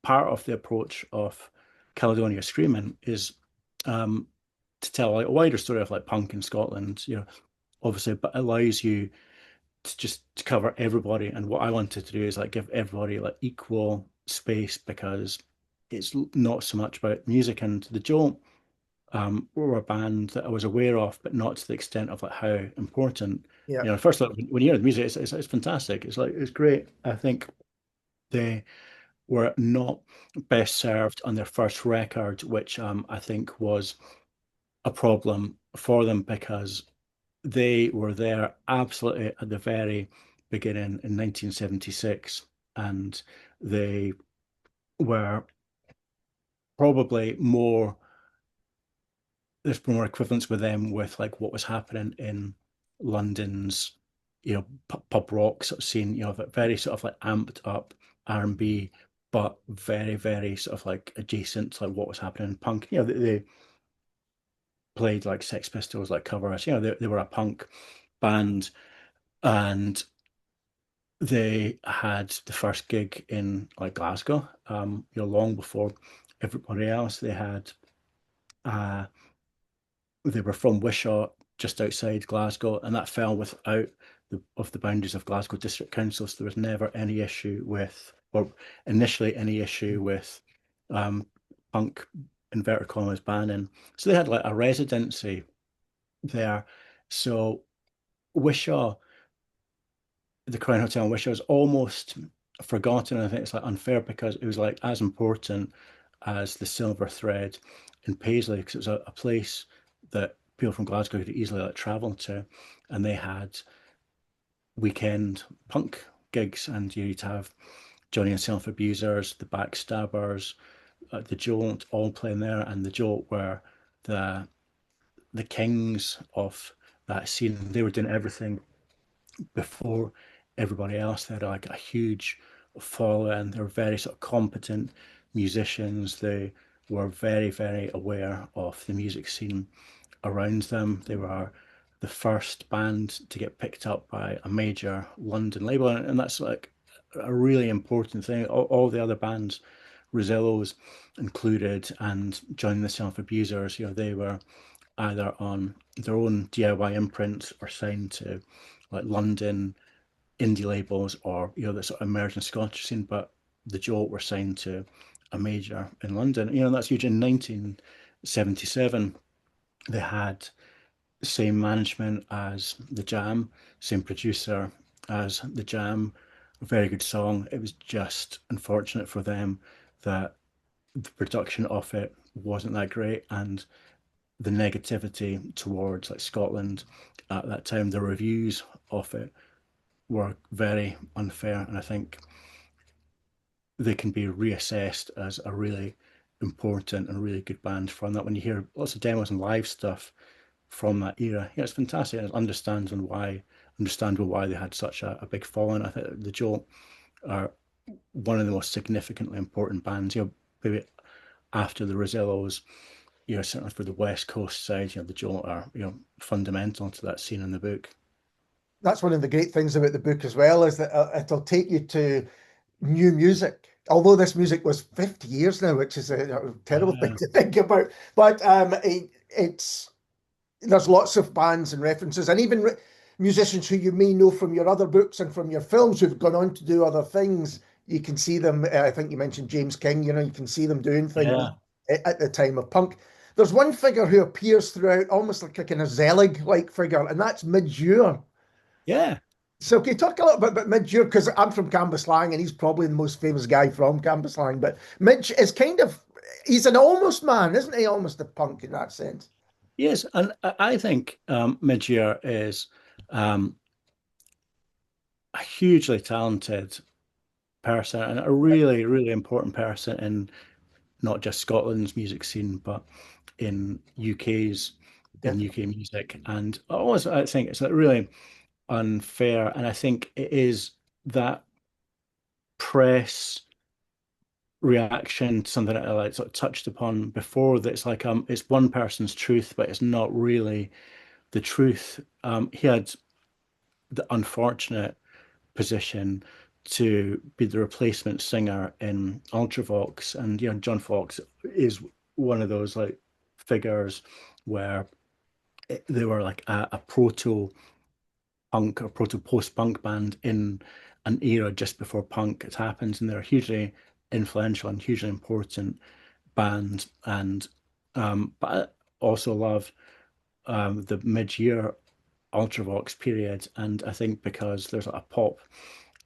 part of the approach of Caledonia Screaming is to tell like a wider story of like punk in Scotland, obviously, but allows you to just to cover everybody. And what I wanted to do is like give everybody like equal space, because it's not so much about music. And the Joel were a band that I was aware of, but not to the extent of like how important. Yeah. First of all, when you hear the music, it's fantastic. It's like it's great. I think they were not best served on their first record, which I think was a problem for them because they were there absolutely at the very beginning in 1976, and they were probably more there's more equivalence with them with like what was happening in London's, pub rock sort of scene, very sort of like amped up R&B, but very, very sort of like adjacent to like what was happening in punk. They played like Sex Pistols, like covers, they were a punk band, and they had the first gig in like Glasgow, long before everybody else. Uh, they were from Wishaw, just outside Glasgow, and that fell without the boundaries of Glasgow District Council. So there was never any issue with, or initially any issue with, um, punk inverted commas banning. So they had like a residency there. So Wishaw, the Crown Hotel in Wishaw, was almost forgotten. I think it's like unfair because it was like as important as the Silver Thread in Paisley because it was a place that people from Glasgow could easily like travel to, and they had weekend punk gigs, and you'd have Johnny and Self Abusers, the Backstabbers, the Jolt all playing there, and the Jolt were the the kings of that scene. They were doing everything before everybody else. They had like a huge following. They were very sort of competent musicians. They were very, very aware of the music scene around them. They were the first band to get picked up by a major London label, and that's like a really important thing. All the other bands, Rosillos included, and joining the Self Abusers, they were either on their own DIY imprint or signed to like London indie labels or the sort of emerging Scottish scene. But the Jolt were signed to a major in London. That's huge. In 1977, they had the same management as the Jam, same producer as the Jam. A very good song. It was just unfortunate for them that the production of it wasn't that great, and the negativity towards like Scotland at that time, the reviews of it were very unfair, and I think they can be reassessed as a really important and really good band from that. When you hear lots of demos and live stuff from that era, it's fantastic, and it's understandable why they had such a big following. I think the Jolt are one of the most significantly important bands. Maybe after the Rosillos, certainly for the West Coast side, the Jolt are fundamental to that scene in the book. That's one of the great things about the book as well, is that it'll take you to new music. Although this music was 50 years now, which is a terrible thing Yeah, to think about. But it's there's lots of bands and references, and even musicians who you may know from your other books and from your films who've gone on to do other things. You can see them. I think you mentioned James King. You can see them doing things yeah, at the time of punk. There's one figure who appears throughout, almost like a kind of Zelig-like figure, and that's Midge Ure. yeah. So can you talk a little bit about Midge Ure? Because I'm from Cambuslang, and he's probably the most famous guy from Cambuslang. But Midge is he's an almost man, isn't he? Almost a punk in that sense. Yes, and I think Midgear is um, a hugely talented person and a really, really important person in not just Scotland's music scene, but in UK Definitely. music. And I think it's like really unfair, and I think it is that press reaction to something that I like sort of touched upon before, that it's like it's one person's truth, but it's not really the truth. He had the unfortunate position to be the replacement singer in Ultravox, and John Fox is one of those like figures where they were like a proto punk or proto post punk band in an era just before punk had happened, and they're hugely influential and hugely important band. And but also love the mid-year Ultravox period, and I think because there's a pop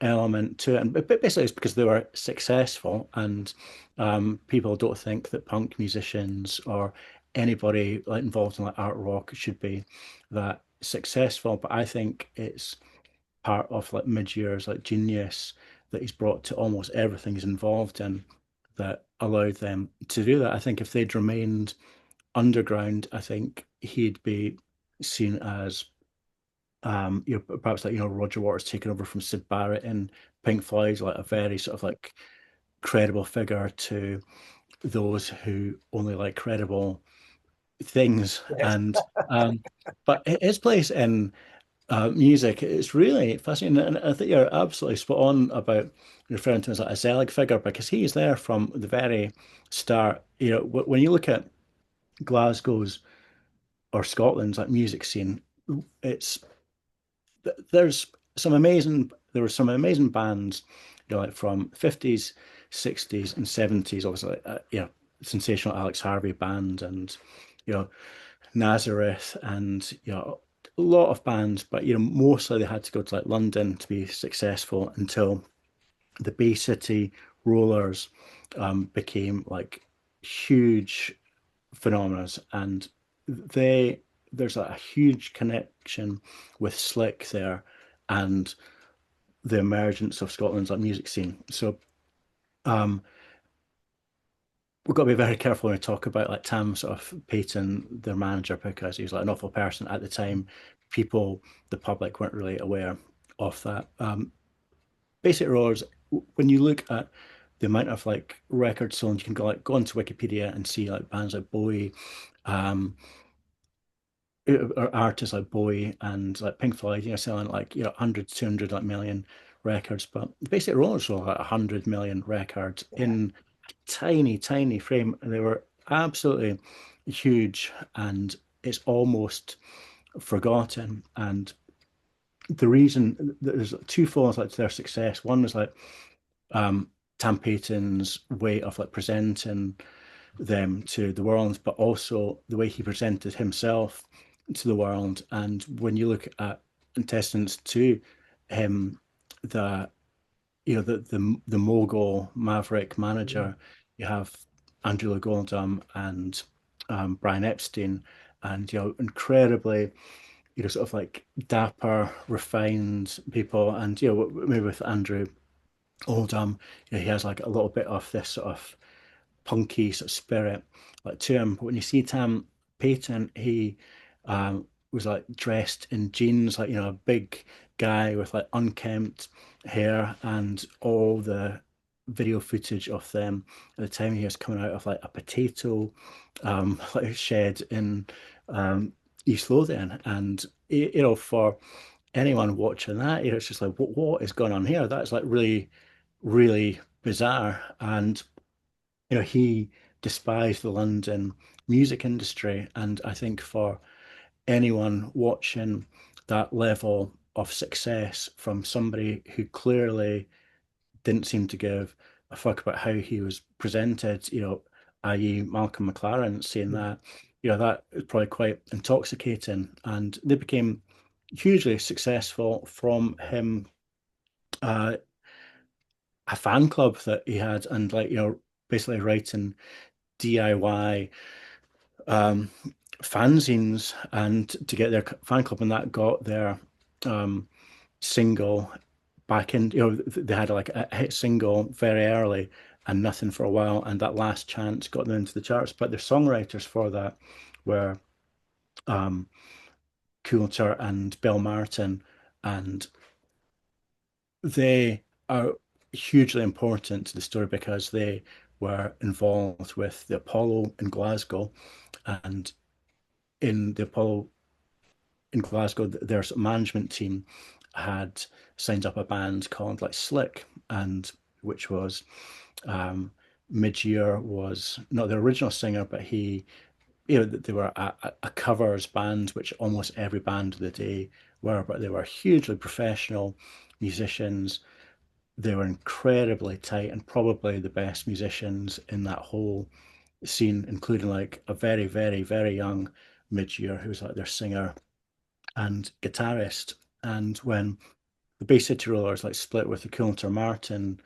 element to it, and basically it's because they were successful, and people don't think that punk musicians or anybody like involved in like art rock should be that successful. But I think it's part of like mid-years like genius that he's brought to almost everything he's involved in that allowed them to do that. I think if they'd remained underground, I think he'd be seen as perhaps like Roger Waters taking over from Sid Barrett in Pink Floyd, like a very sort of like credible figure to those who only like credible things. Yes. And but his place in music is really fascinating, and I think you're absolutely spot on about referring to him as like a Zelig figure because he's there from the very start. When you look at Glasgow's or Scotland's like music scene, it's there's there were some amazing bands, like from 50s, 60s, and 70s, obviously, sensational Alex Harvey band and you know Nazareth and a lot of bands, but mostly they had to go to like London to be successful until the Bay City Rollers became like huge phenomena, and they there's a huge connection with Slick there and the emergence of Scotland's like music scene. So um, we've got to be very careful when we talk about like Tam sort of Payton, their manager, because he was like an awful person at the time. People, the public, weren't really aware of that. Basic Roars, when you look at the amount of like records sold, you can go onto Wikipedia and see like bands like Bowie, um, or artists like Bowie and like Pink Floyd, selling like 100, 200 like million records. But Basic Rollers sold like 100 million records Yeah. in a tiny, tiny frame. And they were absolutely huge, and it's almost forgotten. And the reason there's two folds like to their success. One was like um, Tam Payton's way of like presenting them to the world, but also the way he presented himself to the world. And when you look at intestines to him, the the mogul maverick Mm. manager, you have Andrew Goldham and Brian Epstein, and incredibly sort of like dapper, refined people, and maybe with Andrew Oldham, he has like a little bit of this sort of punky sort of spirit like to him. But when you see Tam Payton, he was like dressed in jeans, like a big guy with like unkempt hair, and all the video footage of them at the time he was coming out of like a potato like shed in East Lothian, and for anyone watching that, it's just like what is going on here? That's like really, really bizarre. And he despised the London music industry. And I think for anyone watching that level of success from somebody who clearly didn't seem to give a fuck about how he was presented, i.e. Malcolm McLaren saying Mm. that, that is probably quite intoxicating. And they became hugely successful from him, uh, a fan club that he had, and like, basically writing DIY um, fanzines and to get their fan club, and that got their um, single back in. They had like a hit single very early and nothing for a while, and that last chance got them into the charts. But the songwriters for that were um, Coulter and Bill Martin, and they are hugely important to the story because they were involved with the Apollo in Glasgow, and in the Apollo in Glasgow, their management team had signed up a band called like Slick, and which was um, Mid-Year was not the original singer, but they were a covers band, which almost every band of the day were, but they were hugely professional musicians. They were incredibly tight and probably the best musicians in that whole scene, including like a very, very, very young Midge Ure who was like their singer and guitarist. And when the Bay City Rollers like split with the Coulter Martin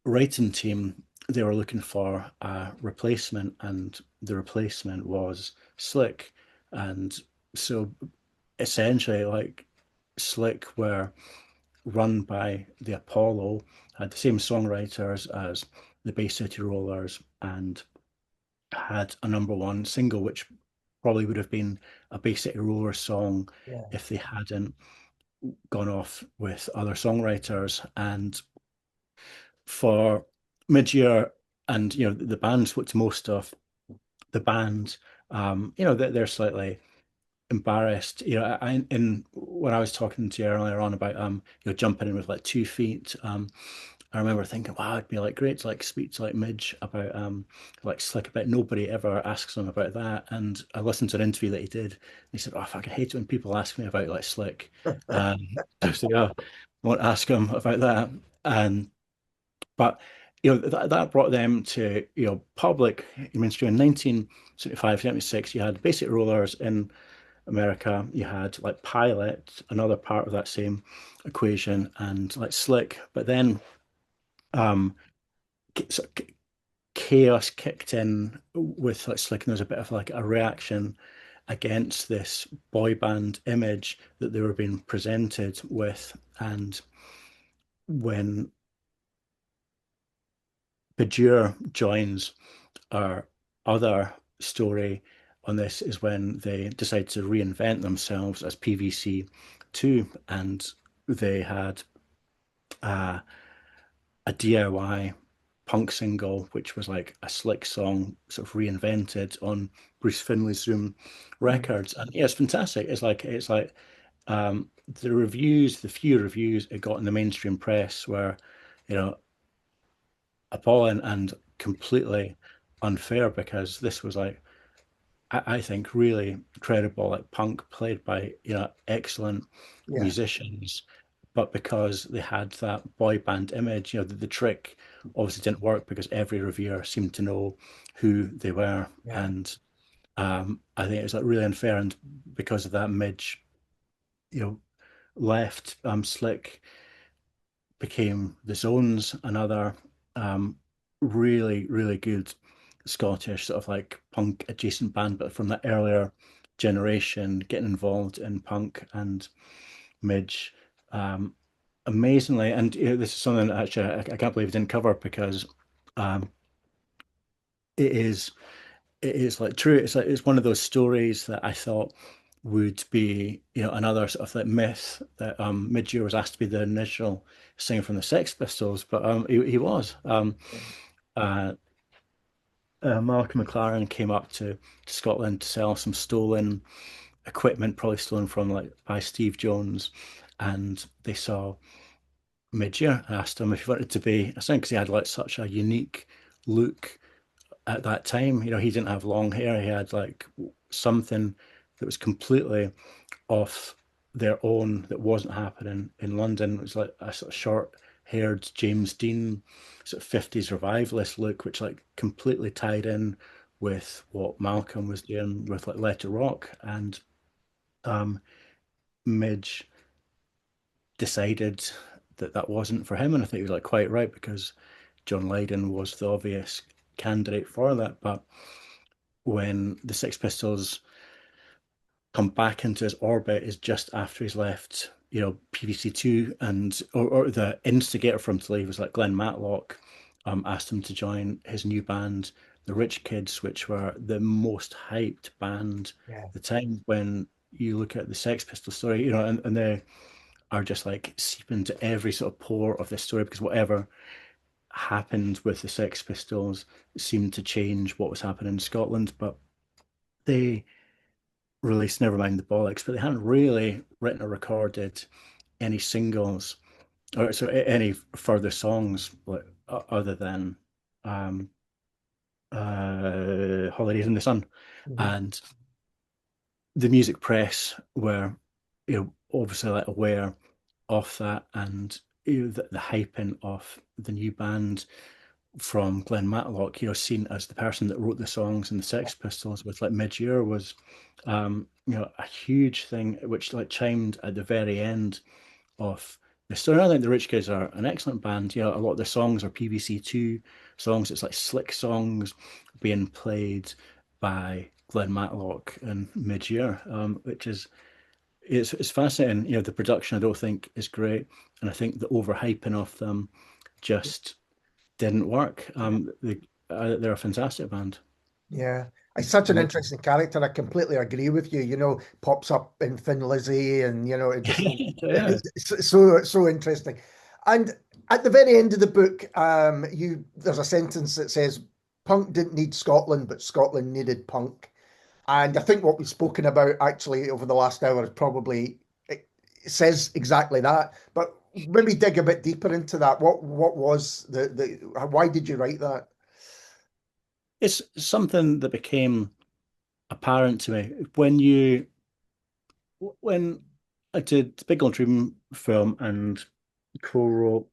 writing team, they were looking for a replacement, and the replacement was Slick. And so essentially, like Slick were run by the Apollo, had the same songwriters as the Bay City Rollers, and had a number one single, which probably would have been a Bay City Rollers song Yeah. if they hadn't gone off with other songwriters. And for mid-year, and the band's what's most of the band, they're slightly embarrassed. In when I was talking to you earlier on about jumping in with like 2 feet. I remember thinking, wow, it'd be like great to like speak to like Midge about like Slick, but nobody ever asks him about that. And I listened to an interview that he did. And he said, "Oh, I fucking hate it when people ask me about like Slick." Um, I was like, "Oh, I won't ask him about that." And but that brought them to public mainstream. In 1975, 76, you had Basic Rollers in America. You had like Pilot, another part of that same equation, and like Slick. But then um, sort of chaos kicked in with like Slick, and there was a bit of like a reaction against this boy band image that they were being presented with. And when Bajur joins, our other story on this is when they decided to reinvent themselves as PVC2, and they had uh, a DIY punk single, which was like a Slick song, sort of reinvented on Bruce Finley's Zoom Mm. Records. And yeah, it's fantastic. It's like the reviews, the few reviews it got in the mainstream press were, you know, appalling and completely unfair, because this was like I think really credible like punk played by excellent Yeah. musicians, but because they had that boy band image, the trick obviously didn't work because every reviewer seemed to know who they were. Yeah. And I think it's like really unfair, and because of that, Midge you know left. Slick became the Zones, another really, really good Scottish sort of like punk adjacent band, but from that earlier generation, getting involved in punk. And Midge, um, amazingly, and this is something that actually I can't believe I didn't cover, because um, it is it is like true. It's like it's one of those stories that I thought would be, another sort of like myth that Midge was asked to be the initial singer from the Sex Pistols, but he was. Uh, Malcolm McLaren came up to Scotland to sell some stolen equipment, probably stolen from like by Steve Jones, and they saw Midge and asked him if he wanted to be a singer, because he had like such a unique look at that time. He didn't have long hair. He had like something that was completely off their own, that wasn't happening in London. It was like a sort of short-haired James Dean sort of 50s revivalist look, which like completely tied in with what Malcolm was doing with like Let It Rock. And um, Midge decided that that wasn't for him, and I think he was like quite right, because John Lydon was the obvious candidate for that. But when the Sex Pistols come back into his orbit is just after he's left, PVC2, and or the instigator for him to leave was like Glenn Matlock, asked him to join his new band, the Rich Kids, which were the most hyped band Yeah. at the time. When you look at the Sex Pistols story, and they are just like seep into every sort of pore of this story, because whatever happened with the Sex Pistols seemed to change what was happening in Scotland. But they released Nevermind the Bollocks, but they hadn't really written or recorded any singles, or so any further songs, like, other than um, Holidays in the Sun. Mhm. And the music press were, obviously like aware of that, and the hyping of the new band from Glenn Matlock, seen as the person that wrote the songs in the Sex Pistols with like Mid-Year was, a huge thing which like chimed at the very end of the story. I think the Rich Kids are an excellent band. A lot of their songs are PVC2 songs. It's like slick songs being played by Glenn Matlock and Mid-Year, which is it's fascinating. The production I don't think is great, and I think the overhyping of them just didn't work. They're a fantastic band. Yeah. It's such an Like, interesting character. I completely agree with you. Pops up in Thin Lizzy, and it just yeah, it's so interesting. And at the very end of the book, there's a sentence that says, "Punk didn't need Scotland, but Scotland needed punk." And I think what we've spoken about actually over the last hour is probably it says exactly that. But maybe dig a bit deeper into that. What was the why did you write that? it's something that became apparent to me when I did the Big Old Dream film and co-wrote,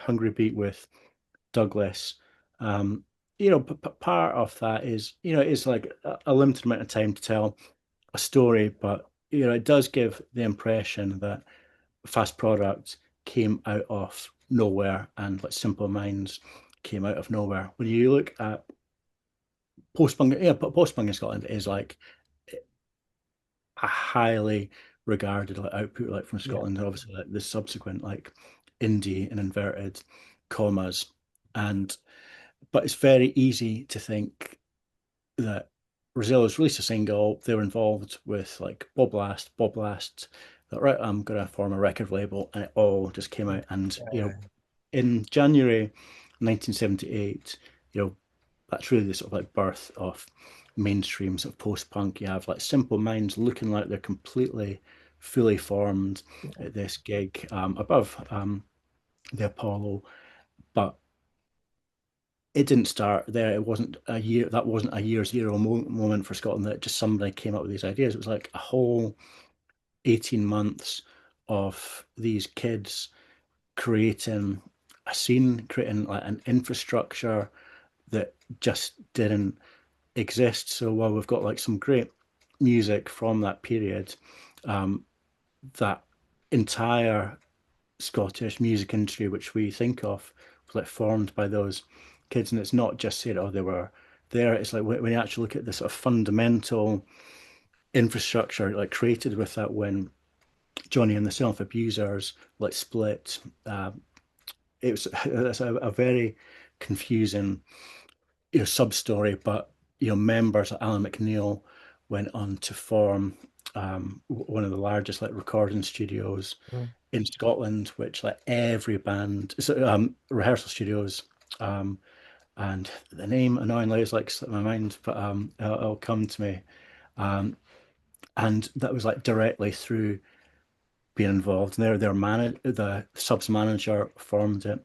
Hungry Beat with Douglas. Um, part of that is, it's like a limited amount of time to tell a story, but it does give the impression that Fast Product came out of nowhere and like Simple Minds came out of nowhere. When you look at post-punk, but post-punk in Scotland is like a highly regarded like output like from Yeah, Scotland, and obviously like the subsequent like indie and inverted commas. And but it's very easy to think that Rosillos released a single, they were involved with like Bob Last, that right, I'm gonna form a record label, and it all just came out. And yeah, in January 1978, that's really the sort of like birth of mainstream sort of post-punk. You have like Simple Minds looking like they're completely fully formed yeah, at this gig above the Apollo, but it didn't start there. It wasn't a year. That wasn't a year zero moment for Scotland that just somebody came up with these ideas. It was like a whole 18 months of these kids creating a scene, creating like an infrastructure that just didn't exist. So while we've got like some great music from that period, um, that entire Scottish music industry, which we think of, was like formed by those kids. And it's not just said, oh, they were there. It's like when you actually look at the sort of fundamental infrastructure like created with that when Johnny and the Self Abusers like split. It was that's a very confusing sub story, but members like Alan McNeil went on to form one of the largest like recording studios mm, in Scotland, which like every band, so, rehearsal studios, um, and the name annoyingly is like slipped my mind, but it'll come to me. Um, and that was like directly through being involved. And the subs manager formed it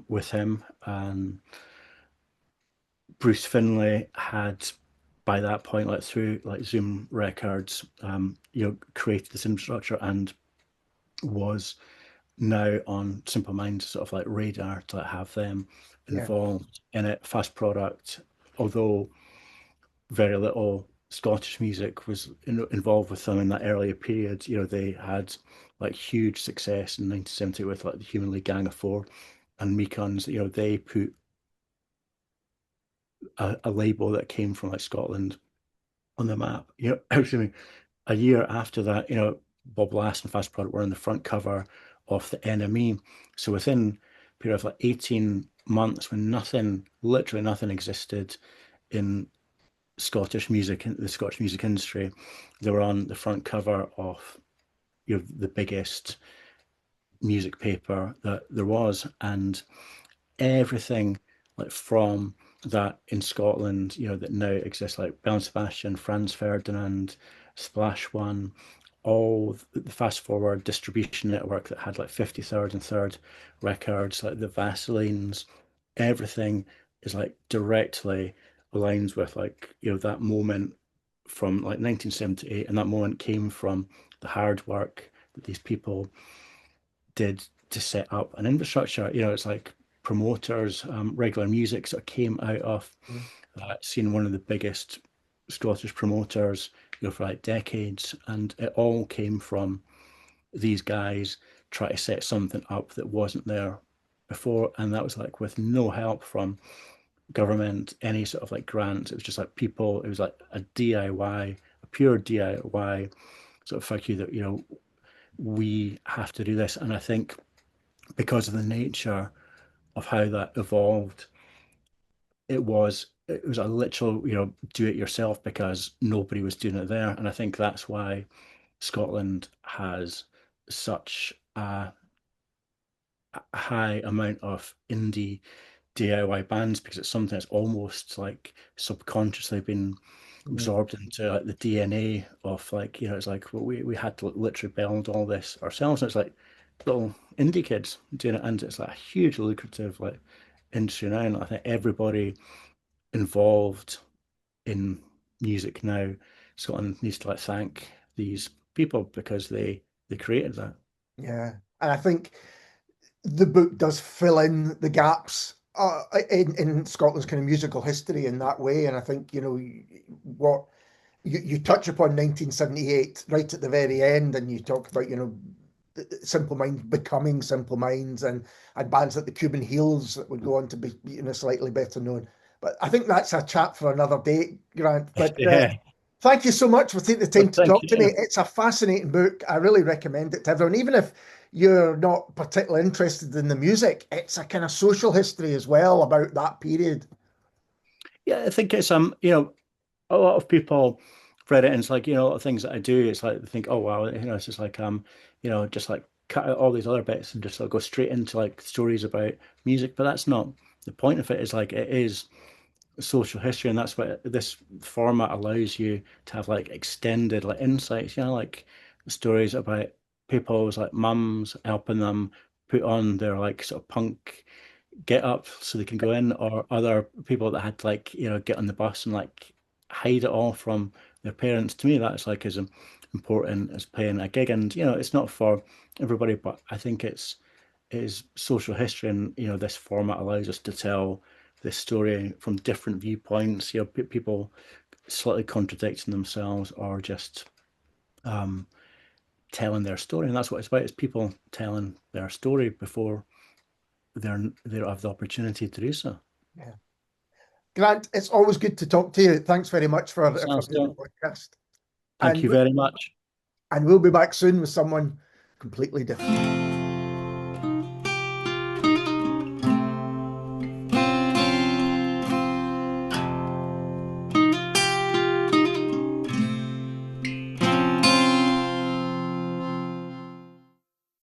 with him, and Bruce Finlay had by that point, like through like Zoom Records, created this infrastructure and was now on Simple Minds sort of like radar to like, have them yeah, involved in it. Fast Product, although very little Scottish music was involved with them in that earlier period, they had like huge success in 1970 with like the Humanly Gang of Four and Mekons. They put a label that came from like Scotland on the map. Excuse me, a year after that, Bob Last and Fast Product were on the front cover of the NME. So within a period of like 18 months, when literally nothing existed in the Scottish music industry, they were on the front cover of the biggest music paper that there was, and everything like from that in Scotland, that now exists, like Bell and Sebastian, Franz Ferdinand, Splash One, all the fast forward distribution network that had like 53rd and third records, like the Vaselines, everything is like directly aligns with like, that moment from like 1978. And that moment came from the hard work that these people did to set up an infrastructure. It's like promoters, regular music sort of came out of seeing one of the biggest Scottish promoters, for like decades, and it all came from these guys trying to set something up that wasn't there before, and that was like with no help from government, any sort of like grants. It was just like people. It was like a DIY, a pure DIY sort of fuck you that we have to do this. And I think because of the nature of how that evolved, it was a literal do it yourself because nobody was doing it there. And I think that's why Scotland has such a high amount of indie DIY bands, because it's something that's almost like subconsciously been Mm. absorbed into like the DNA of like, it's like, well, we had to literally build all this ourselves. And it's like little indie kids doing it, and it's like a huge lucrative like industry now. And I think everybody involved in music now, Scotland needs to like thank these people because they created that. Yeah, and I think the book does fill in the gaps in Scotland's kind of musical history in that way. And I think, what you touch upon 1978 right at the very end, and you talk about, Simple Minds becoming Simple Minds, and bands like the Cuban Heels that would go on to be, slightly better known. But I think that's a chat for another day, Grant. But Yeah. thank you so much for taking the Well, time to thank talk to me. you. It's a fascinating book. I really recommend it to everyone, even if you're not particularly interested in the music. It's a kind of social history as well about that period. Yeah, I think it's a lot of people read it, and it's like, a lot of things that I do, it's like they think, oh wow, it's just like just like cut out all these other bits and just like go straight into like stories about music. But that's not the point of it. Is like it is social history, and that's what this format allows you to have, like extended like insights, like stories about people's like mums helping them put on their like sort of punk get up so they can go in, or other people that had to like get on the bus and like hide it all from their parents. To me, that's like as important as playing a gig. And it's not for everybody, but I think it is social history, and this format allows us to tell this story from different viewpoints. People slightly contradicting themselves, or just um telling their story. And that's what it's about, is people telling their story before they have the opportunity to do so. Yeah. Grant, it's always good to talk to you. Thanks very much for Sounds doing good. the podcast. Thank And you very much. and we'll be back soon with someone completely different.